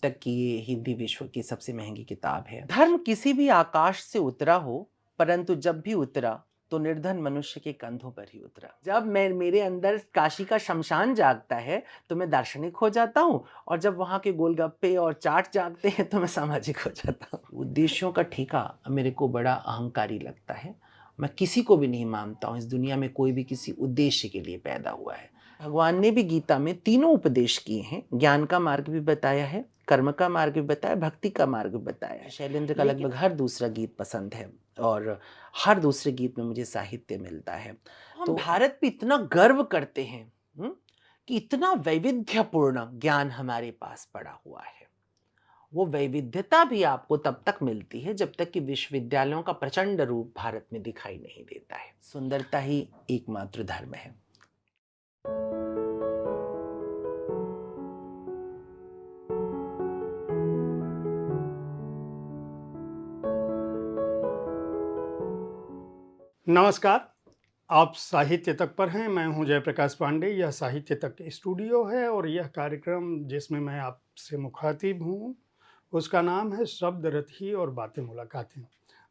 तक की ये हिंदी विश्व की सबसे महंगी किताब है। धर्म किसी भी आकाश से उतरा हो, परंतु जब भी उतरा तो निर्धन मनुष्य के कंधों पर ही उतरा। जब मैं मेरे अंदर काशी का शमशान जागता है तो मैं दार्शनिक हो जाता हूँ, और जब वहाँ के गोलगप्पे और चाट जागते हैं तो मैं सामाजिक हो जाता हूँ। उद्देश्यों का ठेका मेरे को बड़ा अहंकारी लगता है। मैं किसी को भी नहीं मानता हूँ इस दुनिया में कोई भी किसी उद्देश्य के लिए पैदा हुआ है। भगवान ने भी गीता में तीनों उपदेश किए हैं। ज्ञान का मार्ग भी बताया है, कर्म का मार्ग भी बताया, भक्ति का मार्ग भी बताया है। शैलेंद्र का लगभग हर दूसरा गीत पसंद है, और हर दूसरे गीत में मुझे साहित्य मिलता है। तो भारत पे इतना गर्व करते हैं कि इतना वैविध्यपूर्ण ज्ञान हमारे पास पड़ा हुआ है। वो वैविध्यता भी आपको तब तक मिलती है जब तक कि विश्वविद्यालयों का प्रचंड रूप भारत में दिखाई नहीं देता है। सुंदरता ही एकमात्र धर्म है। नमस्कार। आप साहित्य तक पर हैं। मैं हूं जयप्रकाश पांडे। यह साहित्य तक स्टूडियो है और यह कार्यक्रम जिसमें मैं आपसे मुखातिब हूं उसका नाम है शब्द रथी और बातें मुलाकातें।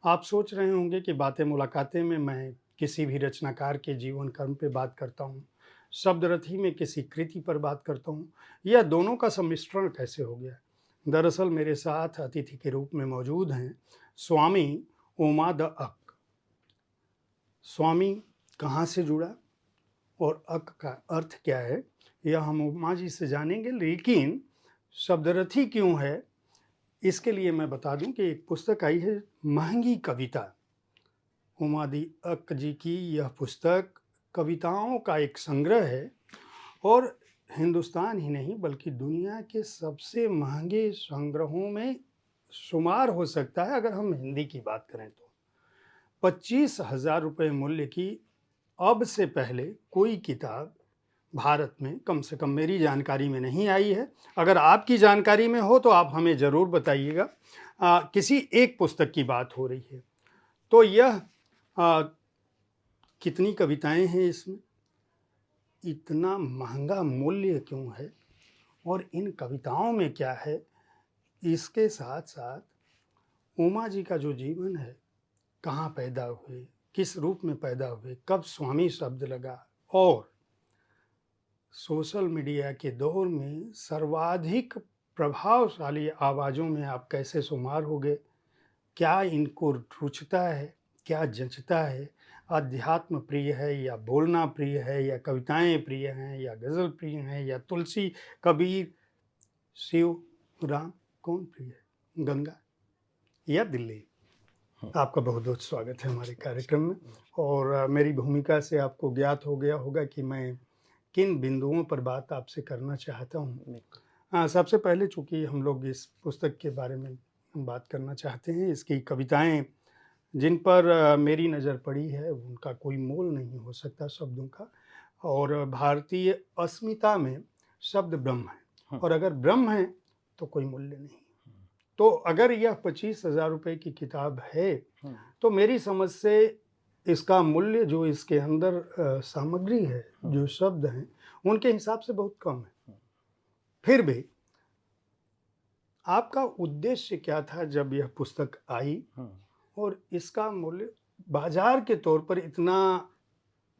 आप सोच रहे होंगे कि बातें मुलाकातें में मैं किसी भी रचनाकार के जीवन कर्म पे बात करता हूं, शब्द रथी में किसी कृति पर बात करता हूं, यह दोनों का सम्मिश्रण कैसे हो गया। दरअसल मेरे साथ अतिथि के रूप में मौजूद हैं स्वामी उमा द अक। स्वामी कहाँ से जुड़ा और अक का अर्थ क्या है, यह हम उमा जी से जानेंगे। लेकिन शब्दरथी क्यों है, इसके लिए मैं बता दूं कि एक पुस्तक आई है, महंगी कविता। उमा दी अक जी की यह पुस्तक कविताओं का एक संग्रह है और हिंदुस्तान ही नहीं बल्कि दुनिया के सबसे महंगे संग्रहों में शुमार हो सकता है अगर हम हिंदी की बात करें तो। 25,000 रुपये मूल्य की अब से पहले कोई किताब भारत में, कम से कम मेरी जानकारी में, नहीं आई है। अगर आपकी जानकारी में हो तो आप हमें ज़रूर बताइएगा। किसी एक पुस्तक की बात हो रही है। तो यह कितनी कविताएं हैं इसमें, इतना महंगा मूल्य क्यों है और इन कविताओं में क्या है, इसके साथ साथ उमा जी का जो जीवन है, कहाँ पैदा हुए, किस रूप में पैदा हुए, कब स्वामी शब्द लगा, और सोशल मीडिया के दौर में सर्वाधिक प्रभावशाली आवाज़ों में आप कैसे शुमार हो गए, क्या इनको रुचता है, क्या जचता है, अध्यात्म प्रिय है या बोलना प्रिय है या कविताएं प्रिय हैं या गज़ल प्रिय हैं या तुलसी, कबीर, शिव, राम, कौन प्रिय है, गंगा या दिल्ली। आपका बहुत बहुत स्वागत है हमारे कार्यक्रम में। और मेरी भूमिका से आपको ज्ञात हो गया होगा कि मैं किन बिंदुओं पर बात आपसे करना चाहता हूँ। सबसे पहले चूँकि हम लोग इस पुस्तक के बारे में बात करना चाहते हैं, इसकी कविताएं जिन पर मेरी नज़र पड़ी है उनका कोई मोल नहीं हो सकता शब्दों का। और भारतीय अस्मिता में शब्द ब्रह्म है, और अगर ब्रह्म है तो कोई मूल्य नहीं। तो अगर यह 25,000 रुपये की किताब है तो मेरी समझ से इसका मूल्य, जो इसके अंदर सामग्री है, जो शब्द हैं, उनके हिसाब से बहुत कम है। फिर भी आपका उद्देश्य क्या था जब यह पुस्तक आई, और इसका मूल्य बाजार के तौर पर इतना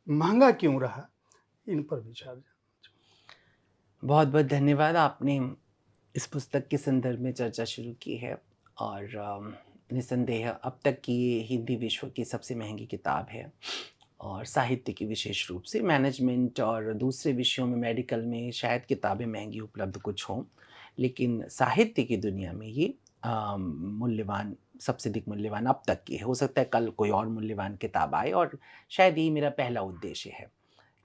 महंगा क्यों रहा, इन पर विचार। बहुत बहुत धन्यवाद। आपने इस पुस्तक के संदर्भ में चर्चा शुरू की है, और निसंदेह अब तक की ये हिंदी विश्व की सबसे महंगी किताब है। और साहित्य की विशेष रूप से, मैनेजमेंट और दूसरे विषयों में, मेडिकल में शायद किताबें महंगी उपलब्ध कुछ हों, लेकिन साहित्य की दुनिया में ये मूल्यवान, सबसे अधिक मूल्यवान अब तक की है। हो सकता है कल कोई और मूल्यवान किताब आए, और शायद यही मेरा पहला उद्देश्य है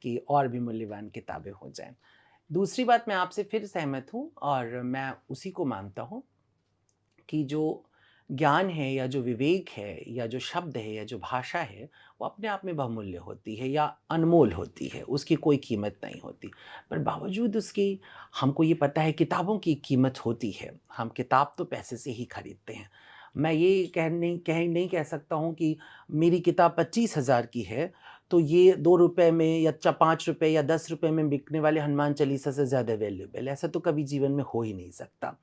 कि और भी मूल्यवान किताबें हो जाएं। दूसरी बात, मैं आपसे फिर सहमत हूँ, और मैं उसी को मानता हूँ कि जो ज्ञान है या जो विवेक है या जो शब्द है या जो भाषा है, वो अपने आप में बहुमूल्य होती है या अनमोल होती है, उसकी कोई कीमत नहीं होती। पर बावजूद उसकी, हमको ये पता है किताबों की कीमत होती है। हम किताब तो पैसे से ही खरीदते हैं। मैं ये नहीं कह सकता हूँ कि मेरी किताब 25,000 की है तो ये 2 रुपए में या 5 रुपए या 10 रुपए में बिकने वाले हनुमान चालीसा से ज़्यादा वैल्यूएबल, ऐसा तो कभी जीवन में हो ही नहीं सकता।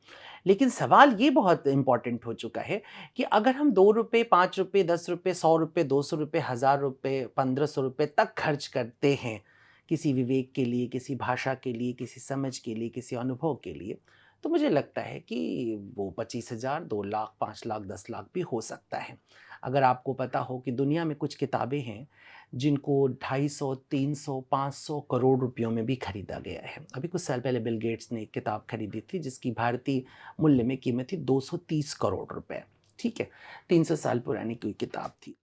लेकिन सवाल ये बहुत इम्पोर्टेंट हो चुका है कि अगर हम 2 रुपए, 5 रुपए, 10 रुपए, 100 रुपए, 200 रुपए, 1000 रुपए, 1500 रुपए तक खर्च करते हैं, किसी विवेक के लिए, किसी भाषा के लिए, किसी समझ के लिए, किसी अनुभव के लिए, तो मुझे लगता है कि वो 25,000, 2 लाख, 5 लाख, 10 लाख भी हो सकता है। अगर आपको पता हो कि दुनिया में कुछ किताबें हैं जिनको 250, 300, 500 करोड़ रुपयों में भी खरीदा गया है। अभी कुछ साल पहले बिल गेट्स ने एक किताब खरीदी थी जिसकी भारतीय मूल्य में कीमत थी 230 करोड़ रुपए। ठीक है, 300 साल पुरानी कोई किताब थी।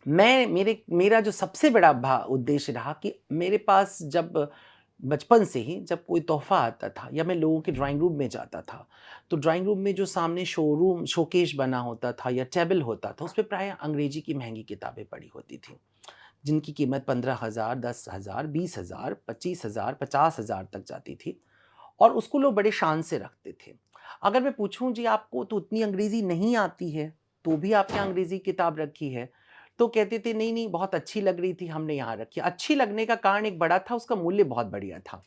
मेरा जो सबसे बड़ा उद्देश्य रहा कि मेरे पास जब बचपन से ही जब कोई तोहफ़ा आता था या मैं लोगों के ड्राइंग रूम में जाता था, तो ड्राइंग रूम में जो सामने शोकेस बना होता था या टेबल होता था, उस पे प्रायः अंग्रेजी की महँगी किताबें पड़ी होती थीं, जिनकी कीमत 15,000, 10,000, 20,000, 25,000, 50,000 तक जाती थी और उसको लोग बड़े शान से रखते थे। अगर मैं पूछूँ जी आपको तो उतनी अंग्रेज़ी नहीं आती है, तो भी आपने अंग्रेज़ी किताब रखी है? तो कहते थे नहीं, नहीं बहुत अच्छी लग रही थी हमने यहाँ रखी। अच्छी लगने का कारण एक बड़ा था, उसका मूल्य बहुत बढ़िया था।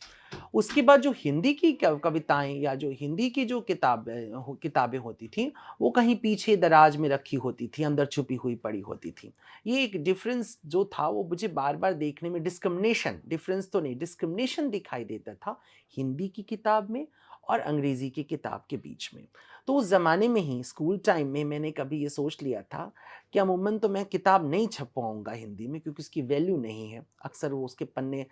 उसके बाद जो हिंदी की कविताएँ या जो हिंदी की जो किताबें होती थीं, वो कहीं पीछे दराज में रखी होती थी, अंदर छुपी हुई पड़ी होती थी। ये एक डिफ़रेंस जो था वो मुझे बार-बार देखने में डिफ़रेंस तो नहीं, डिस्क्रिमिनेशन दिखाई देता था हिंदी की किताब में और अंग्रेज़ी की किताब के बीच में। तो उस ज़माने में ही स्कूल टाइम में मैंने कभी ये सोच लिया था कि अमूमन तो मैं किताब नहीं छपवाऊँगा हिंदी में क्योंकि उसकी वैल्यू नहीं है। अक्सर वो उसके पन्ने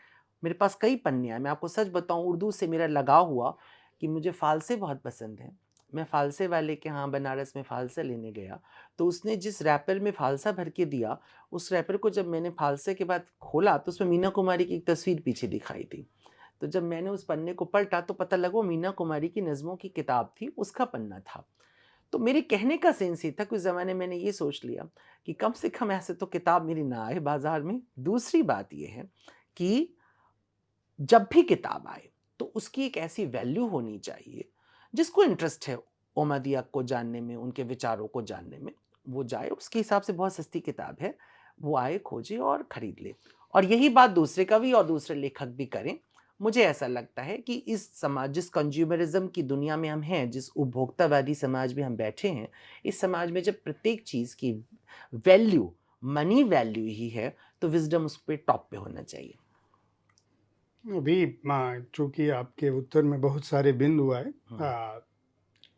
मेरे पास कई पन्ने हैं। मैं आपको सच बताऊँ उर्दू से मेरा लगाव हुआ कि मुझे फ़ालसे बहुत पसंद हैं। मैं फ़ालसे वाले के यहाँ बनारस में फ़ालसा लेने गया, तो उसने जिस रैपर में फ़ालसा भर के दिया, उस रैपर को जब मैंने फ़ालसे के बाद खोला तो उसमें मीना कुमारी की एक तस्वीर पीछे दिखाई दी। तो जब मैंने उस पन्ने को पलटा तो पता लगा वो मीना कुमारी की नज़्मों की किताब थी, उसका पन्ना था। तो मेरे कहने का सेंस ये था कि उस ज़माने में मैंने ये सोच लिया कि कम से कम ऐसे तो किताब मेरी ना आए बाज़ार में। दूसरी बात ये है कि जब भी किताब आए, तो उसकी एक ऐसी वैल्यू होनी चाहिए, जिसको इंटरेस्ट है ओमादिया को जानने में, उनके विचारों को जानने में, वो जाए, उसके हिसाब से बहुत सस्ती किताब है, वो आए, खोजे और खरीद ले। और यही बात दूसरे कवि और दूसरे लेखक भी करें। मुझे ऐसा लगता है कि इस समाज जिस कंज़्यूमरिज़्म की दुनिया में हम हैं, जिस उपभोक्तावादी समाज में हम बैठे हैं, इस समाज में जब प्रत्येक चीज़ की वैल्यू, मनी वैल्यू ही है, तो विज़डम उस पे टॉप पे होना चाहिए। अभी चूँकि आपके उत्तर में बहुत सारे बिंदु आए,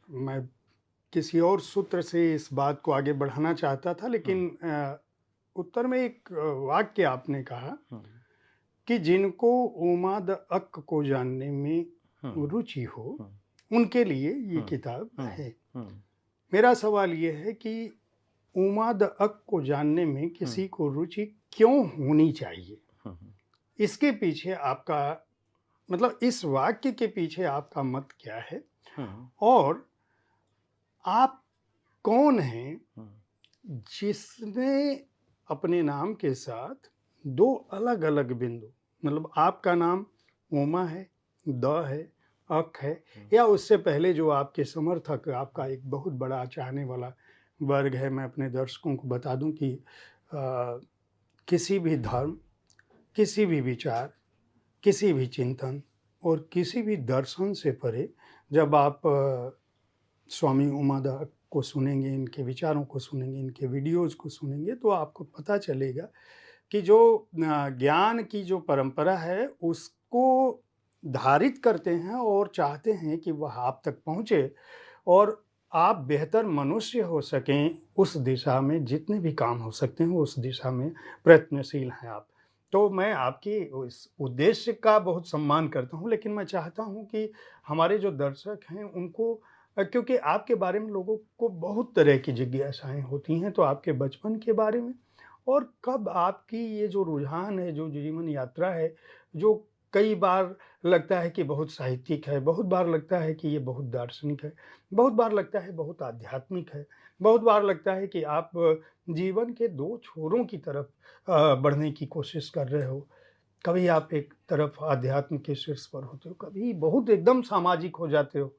मैं किसी और सूत्र से इस बात को आगे बढ़ाना चाहता था, लेकिन उत्तर में एक वाक्य आपने कहा कि जिनको उमाद अक को जानने में रुचि हो, उनके लिए ये किताब है। मेरा सवाल ये है कि उमाद अक को जानने में किसी को रुचि क्यों होनी चाहिए? इसके पीछे आपका मतलब इस वाक्य के पीछे आपका मत क्या है? और आप कौन हैं जिसने अपने नाम के साथ 2 अलग-अलग बिंदु, मतलब आपका नाम उमा है, द है, अक है, या उससे पहले जो आपके समर्थक, आपका एक बहुत बड़ा चाहने वाला वर्ग है। मैं अपने दर्शकों को बता दूं कि किसी भी धर्म, किसी भी विचार, किसी भी चिंतन और किसी भी दर्शन से परे जब आप स्वामी उमादा को सुनेंगे, इनके विचारों को सुनेंगे, इनके वीडियोज़ को सुनेंगे, तो आपको पता चलेगा कि जो ज्ञान की जो परंपरा है उसको धारित करते हैं और चाहते हैं कि वह आप तक पहुँचे और आप बेहतर मनुष्य हो सकें। उस दिशा में जितने भी काम हो सकते हैं उस दिशा में प्रयत्नशील हैं आप। तो मैं आपकी उस उद्देश्य का बहुत सम्मान करता हूँ, लेकिन मैं चाहता हूँ कि हमारे जो दर्शक हैं उनको क्योंकि आपके बारे में लोगों को बहुत तरह की जिज्ञासाएँ होती हैं, तो आपके बचपन के बारे में और कब आपकी ये जो रुझान है, जो जीवन यात्रा है, जो कई बार लगता है कि बहुत साहित्यिक है, बहुत बार लगता है कि ये बहुत दार्शनिक है, बहुत बार लगता है बहुत आध्यात्मिक है, बहुत बार लगता है कि आप जीवन के 2 छोरों की तरफ बढ़ने की कोशिश कर रहे हो। कभी आप एक तरफ आध्यात्म के शीर्ष पर होते हो, कभी बहुत एकदम सामाजिक हो जाते हो।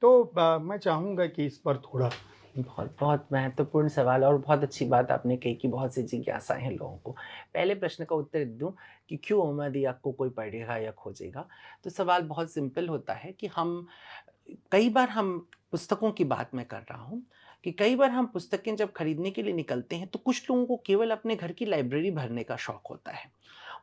तो मैं चाहूँगा कि इस पर थोड़ा बहुत बहुत महत्वपूर्ण सवाल और बहुत अच्छी बात आपने कही कि बहुत सी जिज्ञासाएं हैं लोगों को। पहले प्रश्न का उत्तर दूं कि क्यों ओमादिया को कोई पढ़ेगा या खोजेगा, तो सवाल बहुत सिंपल होता है कि कई बार हम पुस्तकों की बात मैं कर रहा हूँ कि कई बार हम पुस्तकें जब खरीदने के लिए निकलते हैं तो कुछ लोगों को केवल अपने घर की लाइब्रेरी भरने का शौक होता है।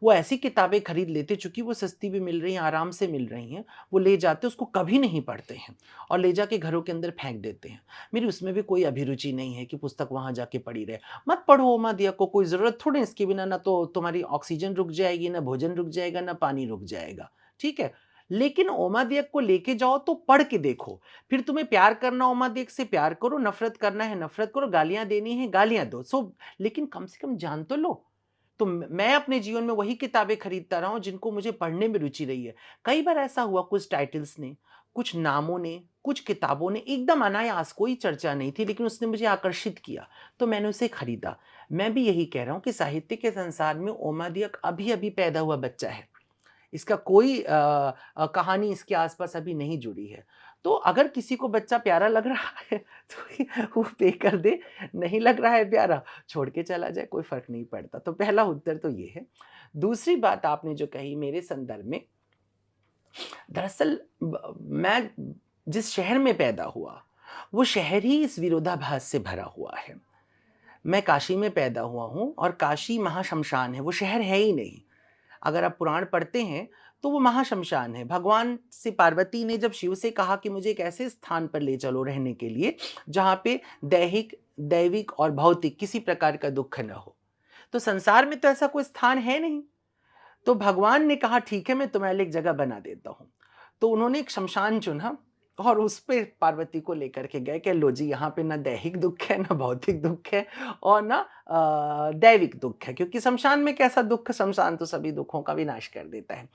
वो ऐसी किताबें खरीद लेते, चूंकि वो सस्ती भी मिल रही हैं, आराम से मिल रही हैं, वो ले जाते उसको कभी नहीं पढ़ते हैं और ले जाके घरों के अंदर फेंक देते हैं। मेरी उसमें भी कोई अभिरुचि नहीं है कि पुस्तक वहां जाके पढ़ी रहे। मत पढ़ो ओमा दिया को, कोई जरूरत थोड़ी इसके बिना ना तो तुम्हारी ऑक्सीजन रुक जाएगी, ना भोजन रुक जाएगा, ना पानी रुक जाएगा। ठीक है, लेकिन ओमादियक को लेके जाओ तो पढ़ के देखो। फिर तुम्हें प्यार करना ओमादियक से प्यार करो, नफरत करना है नफरत करो, गालियां देनी है गालियां दो, लेकिन कम से कम जान तो लो। तो मैं अपने जीवन में वही किताबें खरीदता रहा हूं जिनको मुझे पढ़ने में रुचि रही है। कई बार ऐसा हुआ, कुछ टाइटल्स ने, कुछ नामों ने, कुछ किताबों ने एकदम अनायास, कोई चर्चा नहीं थी लेकिन उसने मुझे आकर्षित किया, तो मैंने उसे खरीदा। मैं भी यही कह रहा हूं कि साहित्य के संसार में ओमादियक अभी अभी पैदा हुआ बच्चा है। इसका कोई कहानी इसके आसपास अभी नहीं जुड़ी है। तो अगर किसी को बच्चा प्यारा लग रहा है तो वो पे कर दे, नहीं लग रहा है प्यारा, छोड़ के चला जाए, कोई फ़र्क नहीं पड़ता। तो पहला उत्तर तो ये है। दूसरी बात आपने जो कही मेरे संदर्भ में, दरअसल मैं जिस शहर में पैदा हुआ, वो शहर ही इस विरोधाभास से भरा हुआ है। मैं काशी में पैदा हुआ हूँ और काशी महाशमशान है, वो शहर है ही नहीं। अगर आप पुराण पढ़ते हैं तो वो महाशमशान है। भगवान से पार्वती ने जब शिव से कहा कि मुझे एक ऐसे स्थान पर ले चलो रहने के लिए जहाँ पे दैहिक, दैविक और भौतिक किसी प्रकार का दुख न हो, तो संसार में तो ऐसा कोई स्थान है नहीं। तो भगवान ने कहा ठीक है, मैं तुम्हारे लिए एक जगह बना देता हूँ। तो उन्होंने एक शमशान चुना और उस पे पार्वती को लेकर के गए कि लो जी, यहाँ पे ना दैहिक दुख है, ना भौतिक दुख है और ना दैविक दुख है, क्योंकि शमशान में कैसा दुख, शमशान तो सभी दुखों का विनाश कर देता है।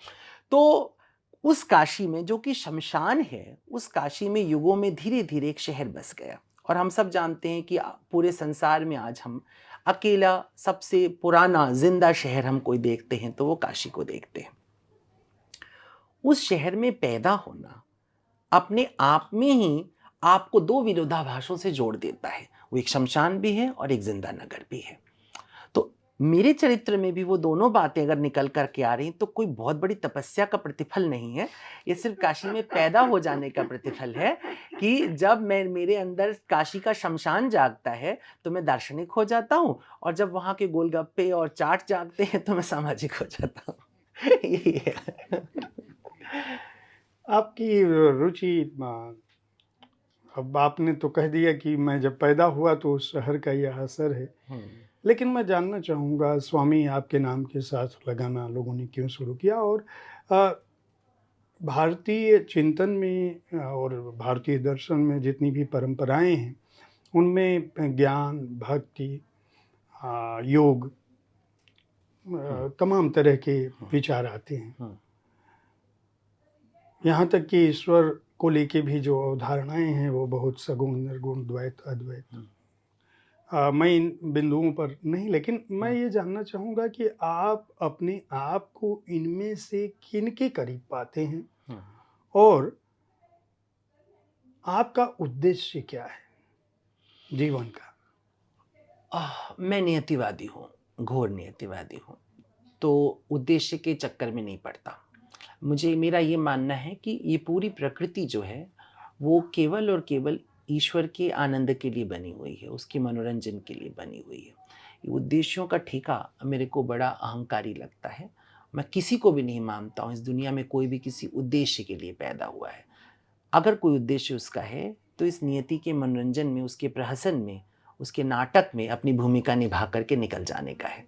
तो उस काशी में जो कि शमशान है, उस काशी में युगों में धीरे धीरे एक शहर बस गया। और हम सब जानते हैं कि पूरे संसार में आज हम अकेला सबसे पुराना जिंदा शहर हम कोई देखते हैं तो वो काशी को देखते हैं। उस शहर में पैदा होना अपने आप में ही आपको दो विरोधाभासों से जोड़ देता है। वो एक शमशान भी है और एक जिंदा नगर भी है। तो मेरे चरित्र में भी वो दोनों बातें अगर निकल करके आ रही तो कोई बहुत बड़ी तपस्या का प्रतिफल नहीं है। ये सिर्फ काशी में पैदा हो जाने का प्रतिफल है कि जब मैं मेरे अंदर काशी का शमशान जागता है तो मैं दार्शनिक हो जाता हूँ, और जब वहाँ के गोलगप्पे और चाट जागते हैं तो मैं सामाजिक हो जाता हूँ। यही है। आपकी रुचि अब आपने तो कह दिया कि मैं जब पैदा हुआ तो उस शहर का यह असर है। लेकिन मैं जानना चाहूँगा, स्वामी आपके नाम के साथ लगाना लोगों ने क्यों शुरू किया? और अ, भारतीय चिंतन में और भारतीय दर्शन में जितनी भी परंपराएं हैं, उनमें ज्ञान, भक्ति, योग, तमाम तरह के विचार आते हैं। यहाँ तक कि ईश्वर को लेके भी जो अवधारणाएं हैं वो बहुत सगुण, निर्गुण, द्वैत, अद्वैत। मैं इन बिंदुओं पर नहीं, लेकिन मैं ये जानना चाहूँगा कि आप अपने आप को इनमें से किनके करीब पाते हैं और आपका उद्देश्य क्या है जीवन का? मैं नियतिवादी हूँ, घोर नियतिवादी हूँ। तो उद्देश्य के चक्कर में नहीं पड़ता। मेरा ये मानना है कि ये पूरी प्रकृति जो है वो केवल और केवल ईश्वर के आनंद के लिए बनी हुई है, उसके मनोरंजन के लिए बनी हुई है। ये उद्देश्यों का ठेका मेरे को बड़ा अहंकारी लगता है। मैं किसी को भी नहीं मानता हूँ इस दुनिया में कोई भी किसी उद्देश्य के लिए पैदा हुआ है। अगर कोई उद्देश्य उसका है तो इस नियति के मनोरंजन में, उसके प्रहसन में, उसके नाटक में अपनी भूमिका निभा करके निकल जाने का है।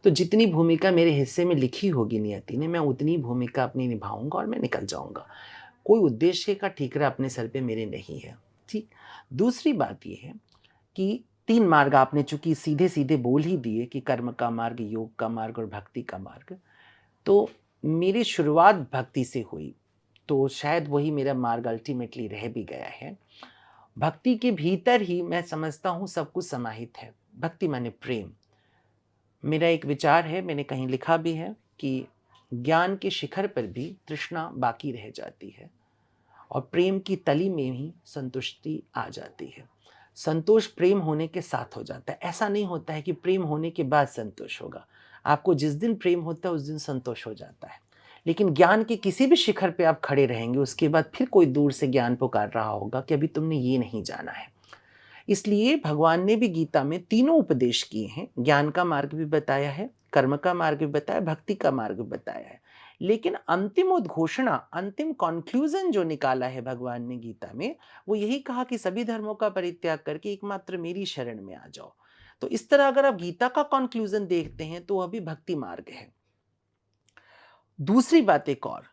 तो जितनी भूमिका मेरे हिस्से में लिखी होगी नियति ने, मैं उतनी भूमिका अपनी निभाऊंगा और मैं निकल जाऊंगा। कोई उद्देश्य का ठीकरा अपने सर पे मेरे नहीं है। ठीक। दूसरी बात यह है कि 3 मार्ग आपने चूंकि सीधे सीधे बोल ही दिए कि कर्म का मार्ग, योग का मार्ग और भक्ति का मार्ग, तो मेरी शुरुआत भक्ति से हुई, तो शायद वही मेरा मार्ग अल्टीमेटली रह भी गया है। भक्ति के भीतर ही मैं समझता हूँ सब कुछ समाहित है। भक्ति माने प्रेम। मेरा एक विचार है, मैंने कहीं लिखा भी है कि ज्ञान के शिखर पर भी तृष्णा बाकी रह जाती है और प्रेम की तली में ही संतुष्टि आ जाती है। संतोष प्रेम होने के साथ हो जाता है। ऐसा नहीं होता है कि प्रेम होने के बाद संतोष होगा। आपको जिस दिन प्रेम होता है उस दिन संतोष हो जाता है। लेकिन ज्ञान के किसी भी शिखर पे आप खड़े रहेंगे, उसके बाद फिर कोई दूर से ज्ञान पुकार रहा होगा कि अभी तुमने ये नहीं जाना है। इसलिए भगवान ने भी गीता में तीनों उपदेश किए हैं। ज्ञान का मार्ग भी बताया है, कर्म का मार्ग भी बताया, भक्ति का मार्ग भी बताया है। लेकिन अंतिम उद्घोषणा, अंतिम कॉन्क्लूजन जो निकाला है भगवान ने गीता में, वो यही कहा कि सभी धर्मों का परित्याग करके एकमात्र मेरी शरण में आ जाओ। तो इस तरह अगर आप गीता का कॉन्क्लूजन देखते हैं तो वह भी भक्ति मार्ग है। दूसरी बात एक और,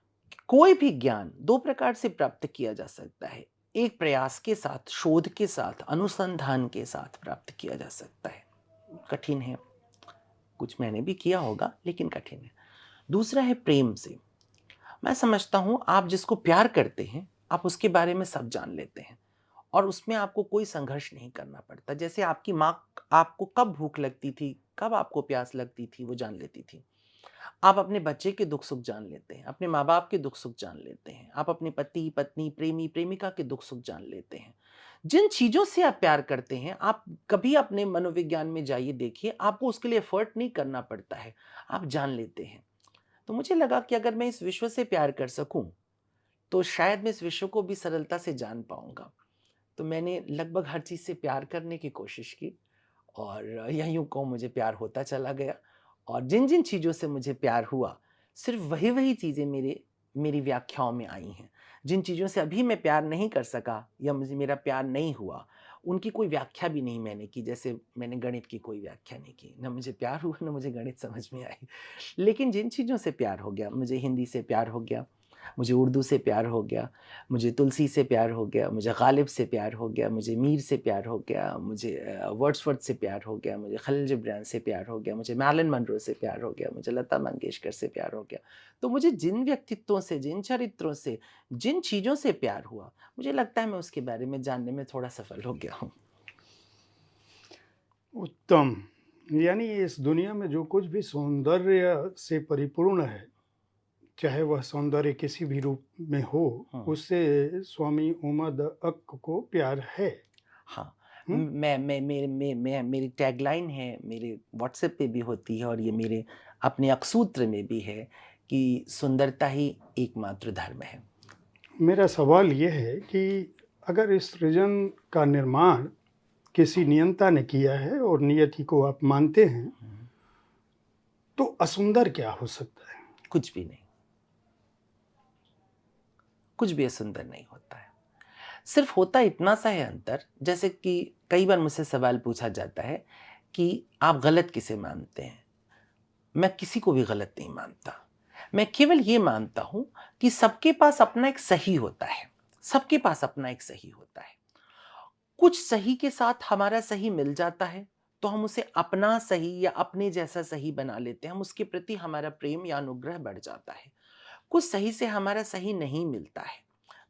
कोई भी ज्ञान दो प्रकार से प्राप्त किया जा सकता है। एक प्रयास के साथ, शोध के साथ, अनुसंधान के साथ प्राप्त किया जा सकता है। कठिन है, कुछ मैंने भी किया होगा लेकिन कठिन है। दूसरा है प्रेम से। मैं समझता हूं आप जिसको प्यार करते हैं आप उसके बारे में सब जान लेते हैं और उसमें आपको कोई संघर्ष नहीं करना पड़ता। जैसे आपकी माँ आपको कब भूख लगती थी, कब आपको प्यास लगती थी, वो जान लेती थी। आप अपने बच्चे के दुख सुख जान लेते हैं, अपने माँ बाप के दुख सुख जान लेते हैं, आप अपने पति पत्नी प्रेमी प्रेमिका के दुख सुख जान लेते हैं। जिन चीज़ों से आप प्यार करते हैं, आप कभी अपने मनोविज्ञान में जाइए, देखिए, आपको उसके लिए एफर्ट नहीं करना पड़ता है, आप जान लेते हैं। तो मुझे लगा कि अगर मैं इस विश्व से प्यार कर सकूं तो शायद मैं इस विश्व को भी सरलता से जान पाऊंगा। तो मैंने लगभग हर चीज़ से प्यार करने की कोशिश की और यूँ कहूँ मुझे प्यार होता चला गया। और जिन-जिन चीज़ों से मुझे प्यार हुआ, सिर्फ़ वही-वही चीज़ें मेरी व्याख्याओं में आई हैं। जिन चीज़ों से अभी मैं प्यार नहीं कर सका या मुझे मेरा प्यार नहीं हुआ, उनकी कोई व्याख्या भी नहीं मैंने की। जैसे मैंने गणित की कोई व्याख्या नहीं की, ना मुझे प्यार हुआ, ना मुझे गणित समझ में आई। लेकिन जिन चीज़ों से प्यार हो गया, मुझे हिंदी से प्यार हो गया, मुझे उर्दू से प्यार हो गया, मुझे तुलसी से प्यार हो गया, मुझे गालिब से प्यार हो गया, मुझे मीर से प्यार हो गया, मुझे वर्ड्सवर्थ से प्यार हो गया, मुझे खलील जिब्रान से प्यार हो गया, मुझे मैरिलन मनरो से प्यार हो गया, मुझे लता मंगेशकर से प्यार हो गया। तो मुझे जिन व्यक्तित्वों से, जिन चरित्रों से, जिन चीज़ों से प्यार हुआ, मुझे लगता है मैं उसके बारे में जानने में थोड़ा सफल हो गया हूँ। उत्तम। यानी इस दुनिया में जो कुछ भी सौंदर्य से परिपूर्ण है, चाहे वह सौंदर्य किसी भी रूप में हो, उससे स्वामी उमद अक को प्यार है। हाँ, मेरी टैगलाइन है, मेरे व्हाट्सएप पे भी होती है और ये मेरे अपने अकसूत्र में भी है कि सुंदरता ही एकमात्र धर्म है। मेरा सवाल ये है कि अगर इस सृजन का निर्माण किसी नियंता ने किया है और नियति को आप मानते हैं, तो असुंदर क्या हो सकता है? कुछ भी नहीं, कुछ भी असुंदर नहीं होता है। सिर्फ होता इतना सा है अंतर, जैसे कि कई बार मुझसे सवाल पूछा जाता है कि आप गलत किसे मानते हैं? मैं किसी को भी गलत नहीं मानता। मैं केवल ये मानता हूं कि सबके पास अपना एक सही होता है। सबके पास अपना एक सही होता है। कुछ सही के साथ हमारा सही मिल जाता है तो हम उसे अपना सही या अपने जैसा सही बना लेते हैं। हम उसके प्रति हमारा प्रेम या अनुग्रह बढ़ जाता है। कुछ सही से हमारा सही नहीं मिलता है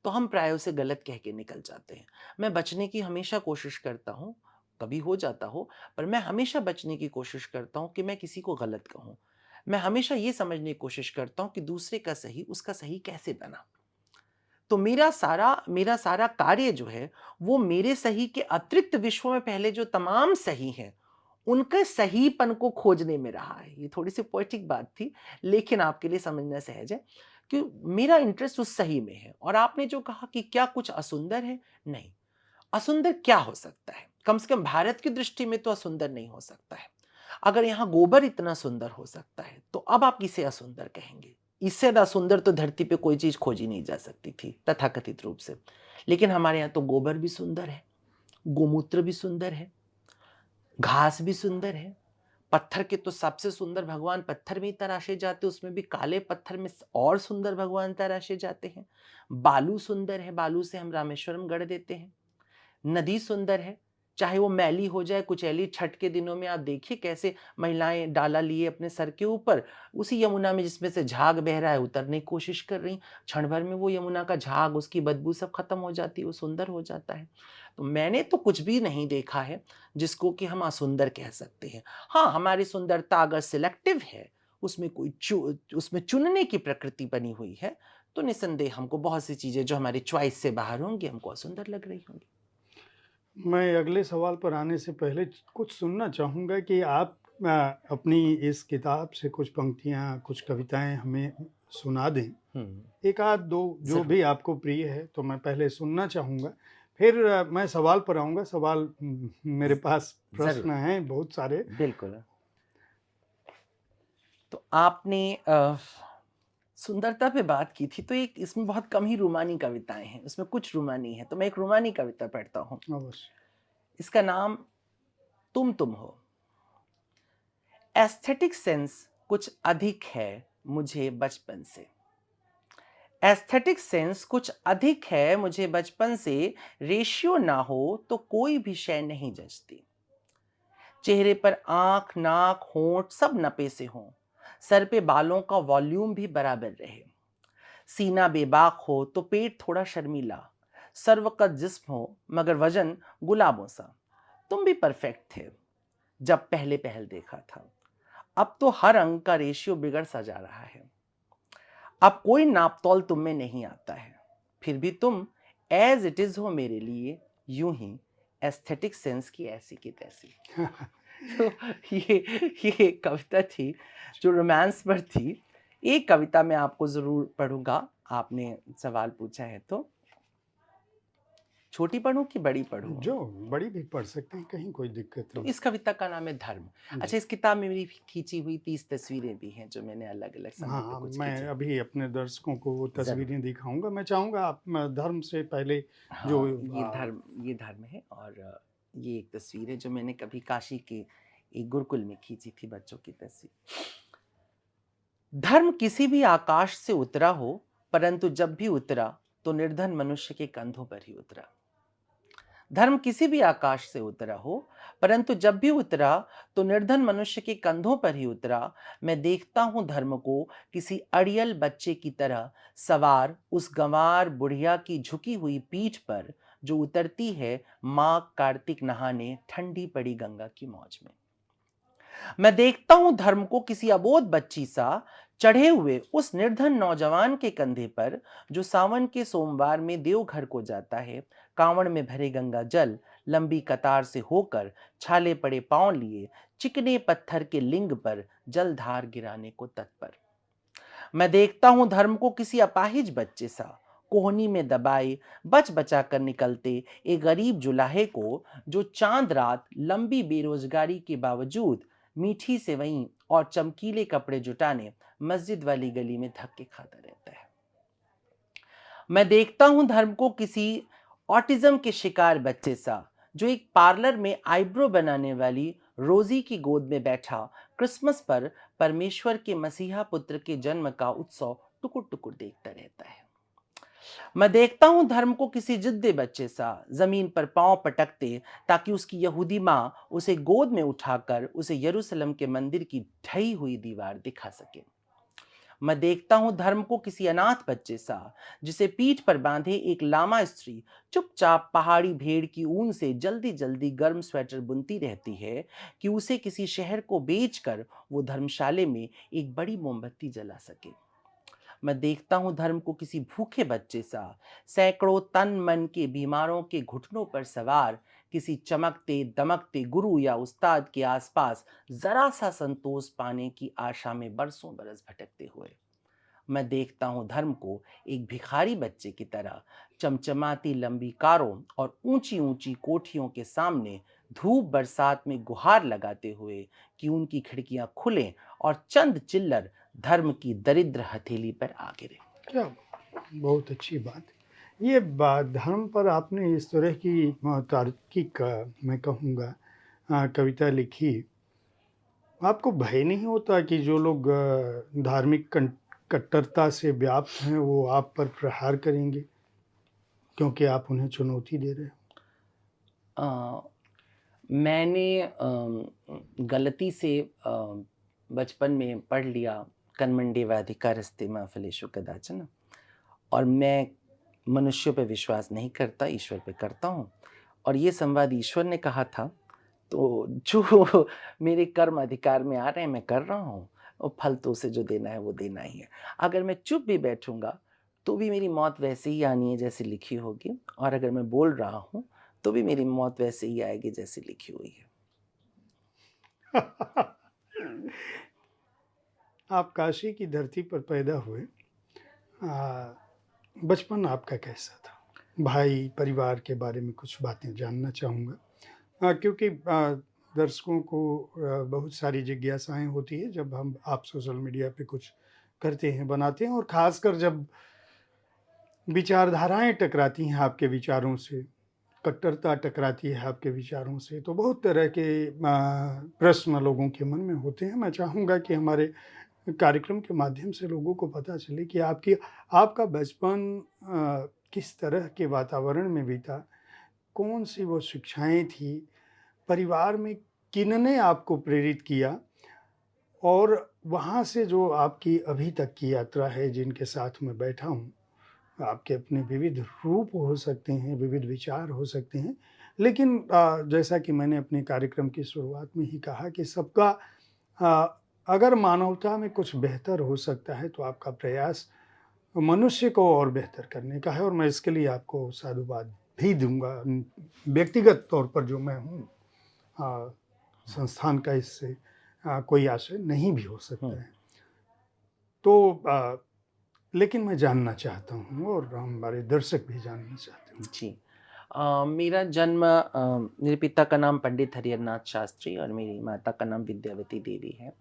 तो हम प्राय उसे गलत कह के निकल जाते हैं। मैं बचने की हमेशा कोशिश करता हूँ, कभी हो जाता हो, पर मैं हमेशा बचने की कोशिश करता हूँ कि मैं किसी को गलत कहूँ। मैं हमेशा ये समझने की कोशिश करता हूँ कि दूसरे का सही उसका सही कैसे बना। तो मेरा सारा कार्य जो है वो मेरे सही के अतिरिक्त विश्व में पहले जो तमाम सही हैं उनके सहीपन को खोजने में रहा है। ये थोड़ी सी पोएटिक बात थी लेकिन आपके लिए समझना सहज है कि मेरा इंटरेस्ट उस सही में है। और आपने जो कहा कि क्या कुछ असुंदर है, नहीं, असुंदर क्या हो सकता है? कम से कम भारत की दृष्टि में तो असुंदर नहीं हो सकता है। अगर यहाँ गोबर इतना सुंदर हो सकता है तो अब आप किसे असुंदर कहेंगे? इससे ज्यादा सुंदर तो धरती पे कोई चीज खोजी नहीं जा सकती थी तथाकथित रूप से। लेकिन हमारे यहाँ तो गोबर भी सुंदर है, गोमूत्र भी सुंदर है, घास भी सुंदर है। पत्थर के तो सबसे सुंदर भगवान पत्थर में ही तराशे जाते हैं, उसमें भी काले पत्थर में और सुंदर भगवान तराशे जाते हैं। बालू सुंदर है, बालू से हम रामेश्वरम गढ़ देते हैं। नदी सुंदर है, चाहे वो मैली हो जाए कुचैली। छठ के दिनों में आप देखिए कैसे महिलाएं डाला लिए अपने सर के ऊपर उसी यमुना में जिसमें से झाग बह रहा है उतरने की कोशिश कर रही। क्षण भर में वो यमुना का झाग, उसकी बदबू सब खत्म हो जाती है, वो सुंदर हो जाता है। तो मैंने तो कुछ भी नहीं देखा है जिसको कि हम असुंदर कह सकते हैं। हाँ, हमारी सुंदरता अगर सिलेक्टिव है, उसमें उसमें चुनने की प्रकृति बनी हुई है, तो निसंदेह हमको बहुत सी चीजें जो हमारी चॉइस से बाहर होंगी हमको असुंदर लग रही होंगी। मैं अगले सवाल पर आने से पहले कुछ सुनना चाहूँगा कि आप अपनी इस किताब से कुछ पंक्तियाँ, कुछ कविताएँ हमें सुना दें। एक आध 2 जो ज़रूर। भी आपको प्रिय है, तो मैं पहले सुनना चाहूँगा। फिर मैं सवाल पर आऊँगा। सवाल मेरे पास ज़रूर, प्रश्न हैं बहुत सारे। बिल्कुल। तो आपने सुंदरता पे बात की थी, तो एक इसमें बहुत कम ही रूमानी कविताएँ हैं, इसमें कुछ रूमानी है, तो मैं एक रूमानी कविता पढ़ता हूँ। अवश्य। इसका नाम तुम हो। एस्थेटिक सेंस कुछ अधिक है मुझे बचपन से। एस्थेटिक सेंस कुछ अधिक है मुझे बचपन से, रेशियो ना हो तो कोई भी शय नहीं जचती। चेहरे पर आंख, नाक, होंठ सब नपे से हों, सर पे बालों का वॉल्यूम भी बराबर रहे। सीना बेबाक हो तो पेट थोड़ा शर्मीला, सर्वकत जिस्म हो मगर वजन गुलाबों सा। तुम भी परफेक्ट थे जब पहले पहल देखा था, अब तो हर अंग का रेशियो बिगड़ सा जा रहा है। अब कोई नापतोल तुम में नहीं आता है, फिर भी तुम एज इट इज हो मेरे लिए, यूं ही एस्थेटिक सेंस की ऐसी की तैसी। तो ये एक कविता थी जो रोमांस पर थी। एक कविता मैं आपको जरूर पढ़ूंगा, आपने सवाल पूछा है तो। छोटी पढ़ूं कि बड़ी पढ़ूं? जो बड़ी भी पढ़ सकते हैं, कहीं कोई दिक्कत तो नहीं। इस कविता का नाम है धर्म। जी। अच्छा, इस किताब में मेरी खींची हुई 30 तस्वीरें भी हैं जो मैंने अलग अलग समय पे हाँ, कुछ मैं खींची हुई। अभी अपने दर्शकों को वो जरूर। तस्वीरें दिखाऊँगा। मैं चाहूँगा आप धर्म से पहले जो हाँ, ये धर्म है। और ये एक तस्वीर है जो मैंने कभी काशी के एक गुरुकुल में खींची थी, बच्चों की तस्वीर। धर्म किसी भी आकाश से उतरा हो, परंतु जब भी उतरा तो निर्धन मनुष्य के कंधों पर ही उतरा। धर्म किसी भी आकाश से उतरा हो, परंतु जब भी उतरा तो निर्धन मनुष्य के कंधों पर ही उतरा। मैं देखता हूं धर्म को किसी अड़ियल बच्चे की तरह सवार उस गंवार बुढ़िया की झुकी हुई पीठ पर, जो उतरती है मां कार्तिक नहाने ठंडी पड़ी गंगा की मौज में। मैं देखता हूं धर्म को किसी अबोध बच्ची सा चढ़े हुए उस निर्धन नौजवान के कंधे पर, जो सावन के सोमवार में देवघर को जाता है, कांवड़ में भरे गंगा जल लंबी कतार से होकर, छाले पड़े पांव लिए चिकने पत्थर के लिंग पर जलधार गिराने को तत्पर। मैं देखता हूं धर्म को किसी अपाहिज बच्चे सा कोहनी में दबाए बच बचा कर निकलते एक गरीब जुलाहे को, जो चांद रात लंबी बेरोजगारी के बावजूद मीठी सेवई और चमकीले कपड़े जुटाने मस्जिद वाली गली में धक्के खाता रहता है। मैं देखता हूं धर्म को किसी ऑटिज्म के शिकार बच्चे सा, जो एक पार्लर में आईब्रो बनाने वाली रोजी की गोद में बैठा क्रिसमस पर परमेश्वर के मसीहा पुत्र के जन्म का उत्सव टुकुर टुकुर देखता रहता है। मैं देखता हूं धर्म को किसी जिद्दी बच्चे सा जमीन पर पांव पटकते, ताकि उसकी यहूदी मां उसे गोद में उठाकर उसे यरूशलेम के मंदिर की ढही हुई दीवार दिखा सके। मैं देखता हूं धर्म को किसी अनाथ बच्चे सा, जिसे पीठ पर बांधे एक लामा स्त्री चुपचाप पहाड़ी भेड़ की ऊन से जल्दी जल्दी गर्म स्वेटर बुनती रहती है, कि उसे किसी शहर को बेचकर वो धर्मशाले में एक बड़ी मोमबत्ती जला सके। मैं देखता हूं धर्म को किसी भूखे बच्चे सा, सैकड़ों तन मन के बीमारों के घुटनों पर सवार किसी चमकते दमकते गुरु या उस्ताद के आसपास जरा सा संतोष पाने की आशा में बरसों बरस भटकते हुए। मैं देखता हूं धर्म को एक भिखारी बच्चे की तरह चमचमाती लंबी कारों और ऊंची ऊंची कोठियों के सामने धूप बरसात में गुहार लगाते हुए, कि उनकी खिड़कियां खुलें और चंद चिल्लर धर्म की दरिद्र हथेली पर आ गिरे। क्या बहुत अच्छी बात। ये धर्म पर आपने इस तरह की तार्किक मैं कहूँगा कविता लिखी। आपको भय नहीं होता कि जो लोग धार्मिक कट्टरता से व्याप्त हैं वो आप पर प्रहार करेंगे, क्योंकि आप उन्हें चुनौती दे रहे अ, मैंने गलती से बचपन में पढ़ लिया कर्मण्येवाधिकारस्ते मा फलेषु कदाचन, और मैं मनुष्यों पे विश्वास नहीं करता, ईश्वर पे करता हूँ। और ये संवाद ईश्वर ने कहा था, तो जो मेरे कर्म अधिकार में आ रहे हैं मैं कर रहा हूँ, और फल तो उसे जो देना है वो देना ही है। अगर मैं चुप भी बैठूंगा तो भी मेरी मौत वैसे ही आनी है जैसे लिखी होगी, और अगर मैं बोल रहा हूँ तो भी मेरी मौत वैसे ही आएगी जैसे लिखी हुई है। आप काशी की धरती पर पैदा हुए। बचपन आपका कैसा था? भाई, परिवार के बारे में कुछ बातें जानना चाहूँगा। क्योंकि दर्शकों को बहुत सारी जिज्ञासाएँ होती हैं जब आप सोशल मीडिया पे कुछ करते हैं, बनाते हैं, और ख़ासकर जब विचारधाराएँ टकराती हैं आपके विचारों से, कट्टरता टकराती है आपके विचारों से, तो बहुत तरह के प्रश्न लोगों के मन में होते हैं। मैं चाहूँगा कि हमारे कार्यक्रम के माध्यम से लोगों को पता चले कि आपका बचपन किस तरह के वातावरण में बीता, कौन-सी वो शिक्षाएँ थी, परिवार में किनने आपको प्रेरित किया, और वहाँ से जो आपकी अभी तक की यात्रा है, जिनके साथ मैं बैठा हूँ, आपके अपने विविध रूप हो सकते हैं, विविध विचार हो सकते हैं, लेकिन जैसा कि मैंने अपने कार्यक्रम की शुरुआत में ही कहा कि सबका अगर मानवता में कुछ बेहतर हो सकता है, तो आपका प्रयास मनुष्य को और बेहतर करने का है, और मैं इसके लिए आपको साधुवाद भी दूँगा। व्यक्तिगत तौर पर जो मैं हूँ, संस्थान का इससे कोई आशय नहीं भी हो सकता है। तो लेकिन मैं जानना चाहता हूँ, और हमारे दर्शक भी जानना चाहते हैं। जी। मेरा जन्म मेरे पिता का नाम पंडित हरिहरनाथ शास्त्री और मेरी माता का नाम विद्यावती देवी है।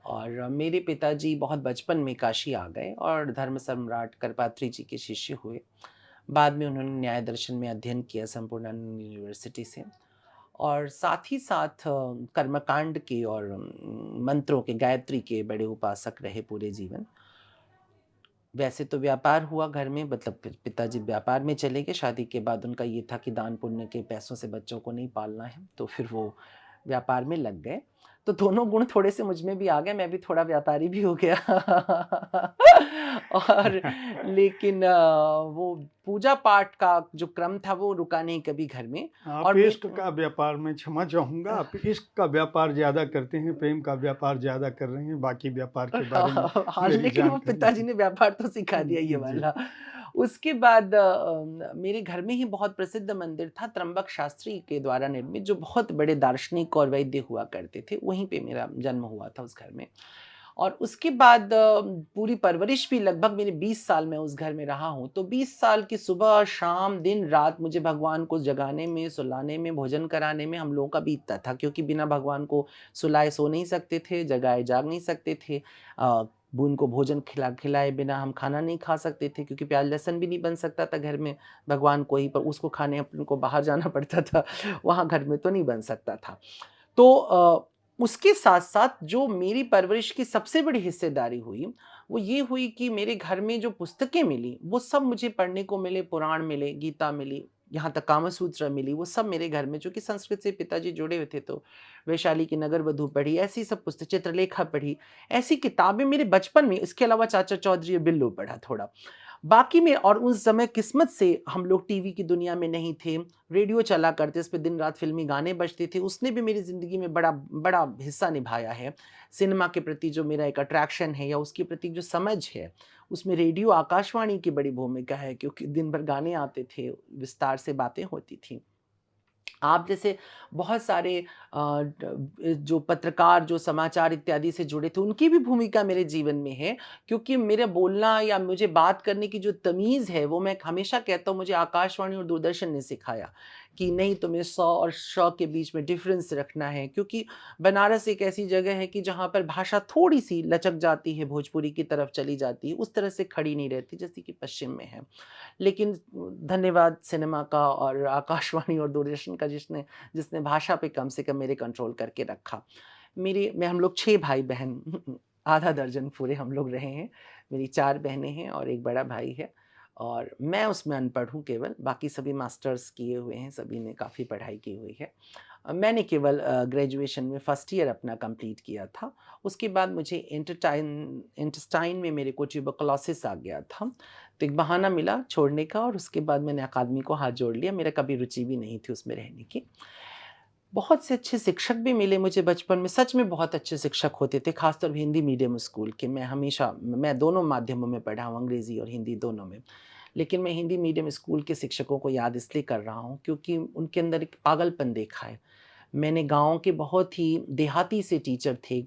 और मेरे पिताजी बहुत बचपन में काशी आ गए और धर्म सम्राट करपात्री जी के शिष्य हुए। बाद में उन्होंने न्याय दर्शन में अध्ययन किया संपूर्णानंद यूनिवर्सिटी से, और साथ ही साथ कर्मकांड के और मंत्रों के, गायत्री के बड़े उपासक रहे पूरे जीवन। वैसे तो व्यापार हुआ घर में, मतलब पिताजी व्यापार में चले गए। शादी के बाद उनका ये था कि दान पुण्य के पैसों से बच्चों को नहीं पालना है, तो फिर वो व्यापार में लग गए। तो दोनों गुण थोड़े से मुझ में भी आ गए, मैं भी थोड़ा व्यापारी भी हो गया। और लेकिन वो पूजा पाठ का जो क्रम था वो रुका नहीं कभी घर में। आप और इश्क का व्यापार, मैं क्षमा चाहूँगा, आप इश्क का व्यापार ज़्यादा करते हैं, प्रेम का व्यापार ज़्यादा कर रहे हैं, बाकी व्यापार के बारे में हाँ, मेरी लेकिन वो जानकारी पिताजी नहीं। ने व्यापार तो सिखा दिया ये जी। वाला। उसके बाद मेरे घर में ही बहुत प्रसिद्ध मंदिर था त्र्यंबक शास्त्री के द्वारा निर्मित, जो बहुत बड़े दार्शनिक और वैद्य हुआ करते थे। वहीं पे मेरा जन्म हुआ था उस घर में। और उसके बाद पूरी परवरिश भी लगभग मेरे 20 साल मैं उस घर में रहा हूँ। तो 20 साल की सुबह, शाम, दिन, रात मुझे भगवान को जगाने में, सुलाने में, भोजन कराने में हम लोगों का बीतता था, क्योंकि बिना भगवान को सुलाए सो नहीं सकते थे, जगाए जाग नहीं सकते थे। उनको भोजन खिलाए बिना हम खाना नहीं खा सकते थे, क्योंकि प्याज़ लहसुन भी नहीं बन सकता था घर में। भगवान को ही पर उसको खाने अपन को बाहर जाना पड़ता था, वहाँ घर में तो नहीं बन सकता था। तो उसके साथ-साथ जो मेरी परवरिश की सबसे बड़ी हिस्सेदारी हुई, वो ये हुई कि मेरे घर में जो पुस्तकें मिली, वो सब मुझे पढ़ने को मिले। पुराण मिले, गीता मिली, यहाँ तक कामसूत्र मिली, वो सब मेरे घर में, चूँकि संस्कृत से पिताजी जुड़े हुए थे, तो वैशाली की नगरवधु पढ़ी, ऐसी सब पुस्तक, चित्रलेखा पढ़ी, ऐसी किताबें मेरे बचपन में। इसके अलावा चाचा चौधरी और बिल्लू पढ़ा थोड़ा। बाकी में, और उस समय किस्मत से हम लोग टीवी की दुनिया में नहीं थे, रेडियो चला करते, उस पे दिन-रात फ़िल्मी गाने बजते थे, उसने भी मेरी ज़िंदगी में बड़ा बड़ा हिस्सा निभाया है। सिनेमा के प्रति जो मेरा एक अट्रैक्शन है या उसके प्रति जो समझ है, उसमें रेडियो, आकाशवाणी की बड़ी भूमिका है, क्योंकि दिन भर गाने आते थे, विस्तार से बातें होती थीं। आप जैसे बहुत सारे जो पत्रकार, जो समाचार इत्यादि से जुड़े थे, उनकी भी भूमिका मेरे जीवन में है, क्योंकि मेरा बोलना या मुझे बात करने की जो तमीज़ है, वो मैं हमेशा कहता हूँ, मुझे आकाशवाणी और दूरदर्शन ने सिखाया कि नहीं, तुम्हें स और श के बीच में डिफ़रेंस रखना है, क्योंकि बनारस एक ऐसी जगह है कि जहाँ पर भाषा थोड़ी-सी लचक जाती है, भोजपुरी की तरफ चली जाती है, उस तरह से खड़ी नहीं रहती, जैसे कि पश्चिम में है। लेकिन धन्यवाद सिनेमा का और आकाशवाणी और दूरदर्शन का, जिसने जिसने भाषा पे कम से कम मेरे कंट्रोल करके रखा। मेरे मैं हम लोग 6 भाई-बहन, आधा दर्जन पूरे हम लोग रहे हैं। मेरी 4 बहनें हैं और 1 बड़ा भाई है, और मैं उसमें अनपढ़ हूँ केवल, बाकी सभी मास्टर्स किए हुए हैं, सभी ने काफ़ी पढ़ाई की हुई है। मैंने केवल ग्रेजुएशन में फर्स्ट ईयर अपना कंप्लीट किया था। उसके बाद मुझे इंटेस्टाइन में मेरे को ट्यूबरकुलोसिस आ गया था। तो एक बहाना मिला छोड़ने का, और उसके बाद मैंने अकादमी को हाथ जोड़ लिया। मेरा कभी रुचि भी नहीं थी उसमें रहने की। बहुत से अच्छे शिक्षक भी मिले मुझे बचपन में, सच में बहुत अच्छे शिक्षक होते थे, ख़ासतौर पे हिंदी मीडियम स्कूल के। मैं दोनों माध्यमों में पढ़ा हूँ, अंग्रेज़ी और हिंदी दोनों में। लेकिन मैं हिंदी मीडियम स्कूल के शिक्षकों को याद इसलिए कर रहा हूँ क्योंकि उनके अंदर एक पागलपन देखा है। मैंने गाँव के बहुत ही देहाती से टीचर थे,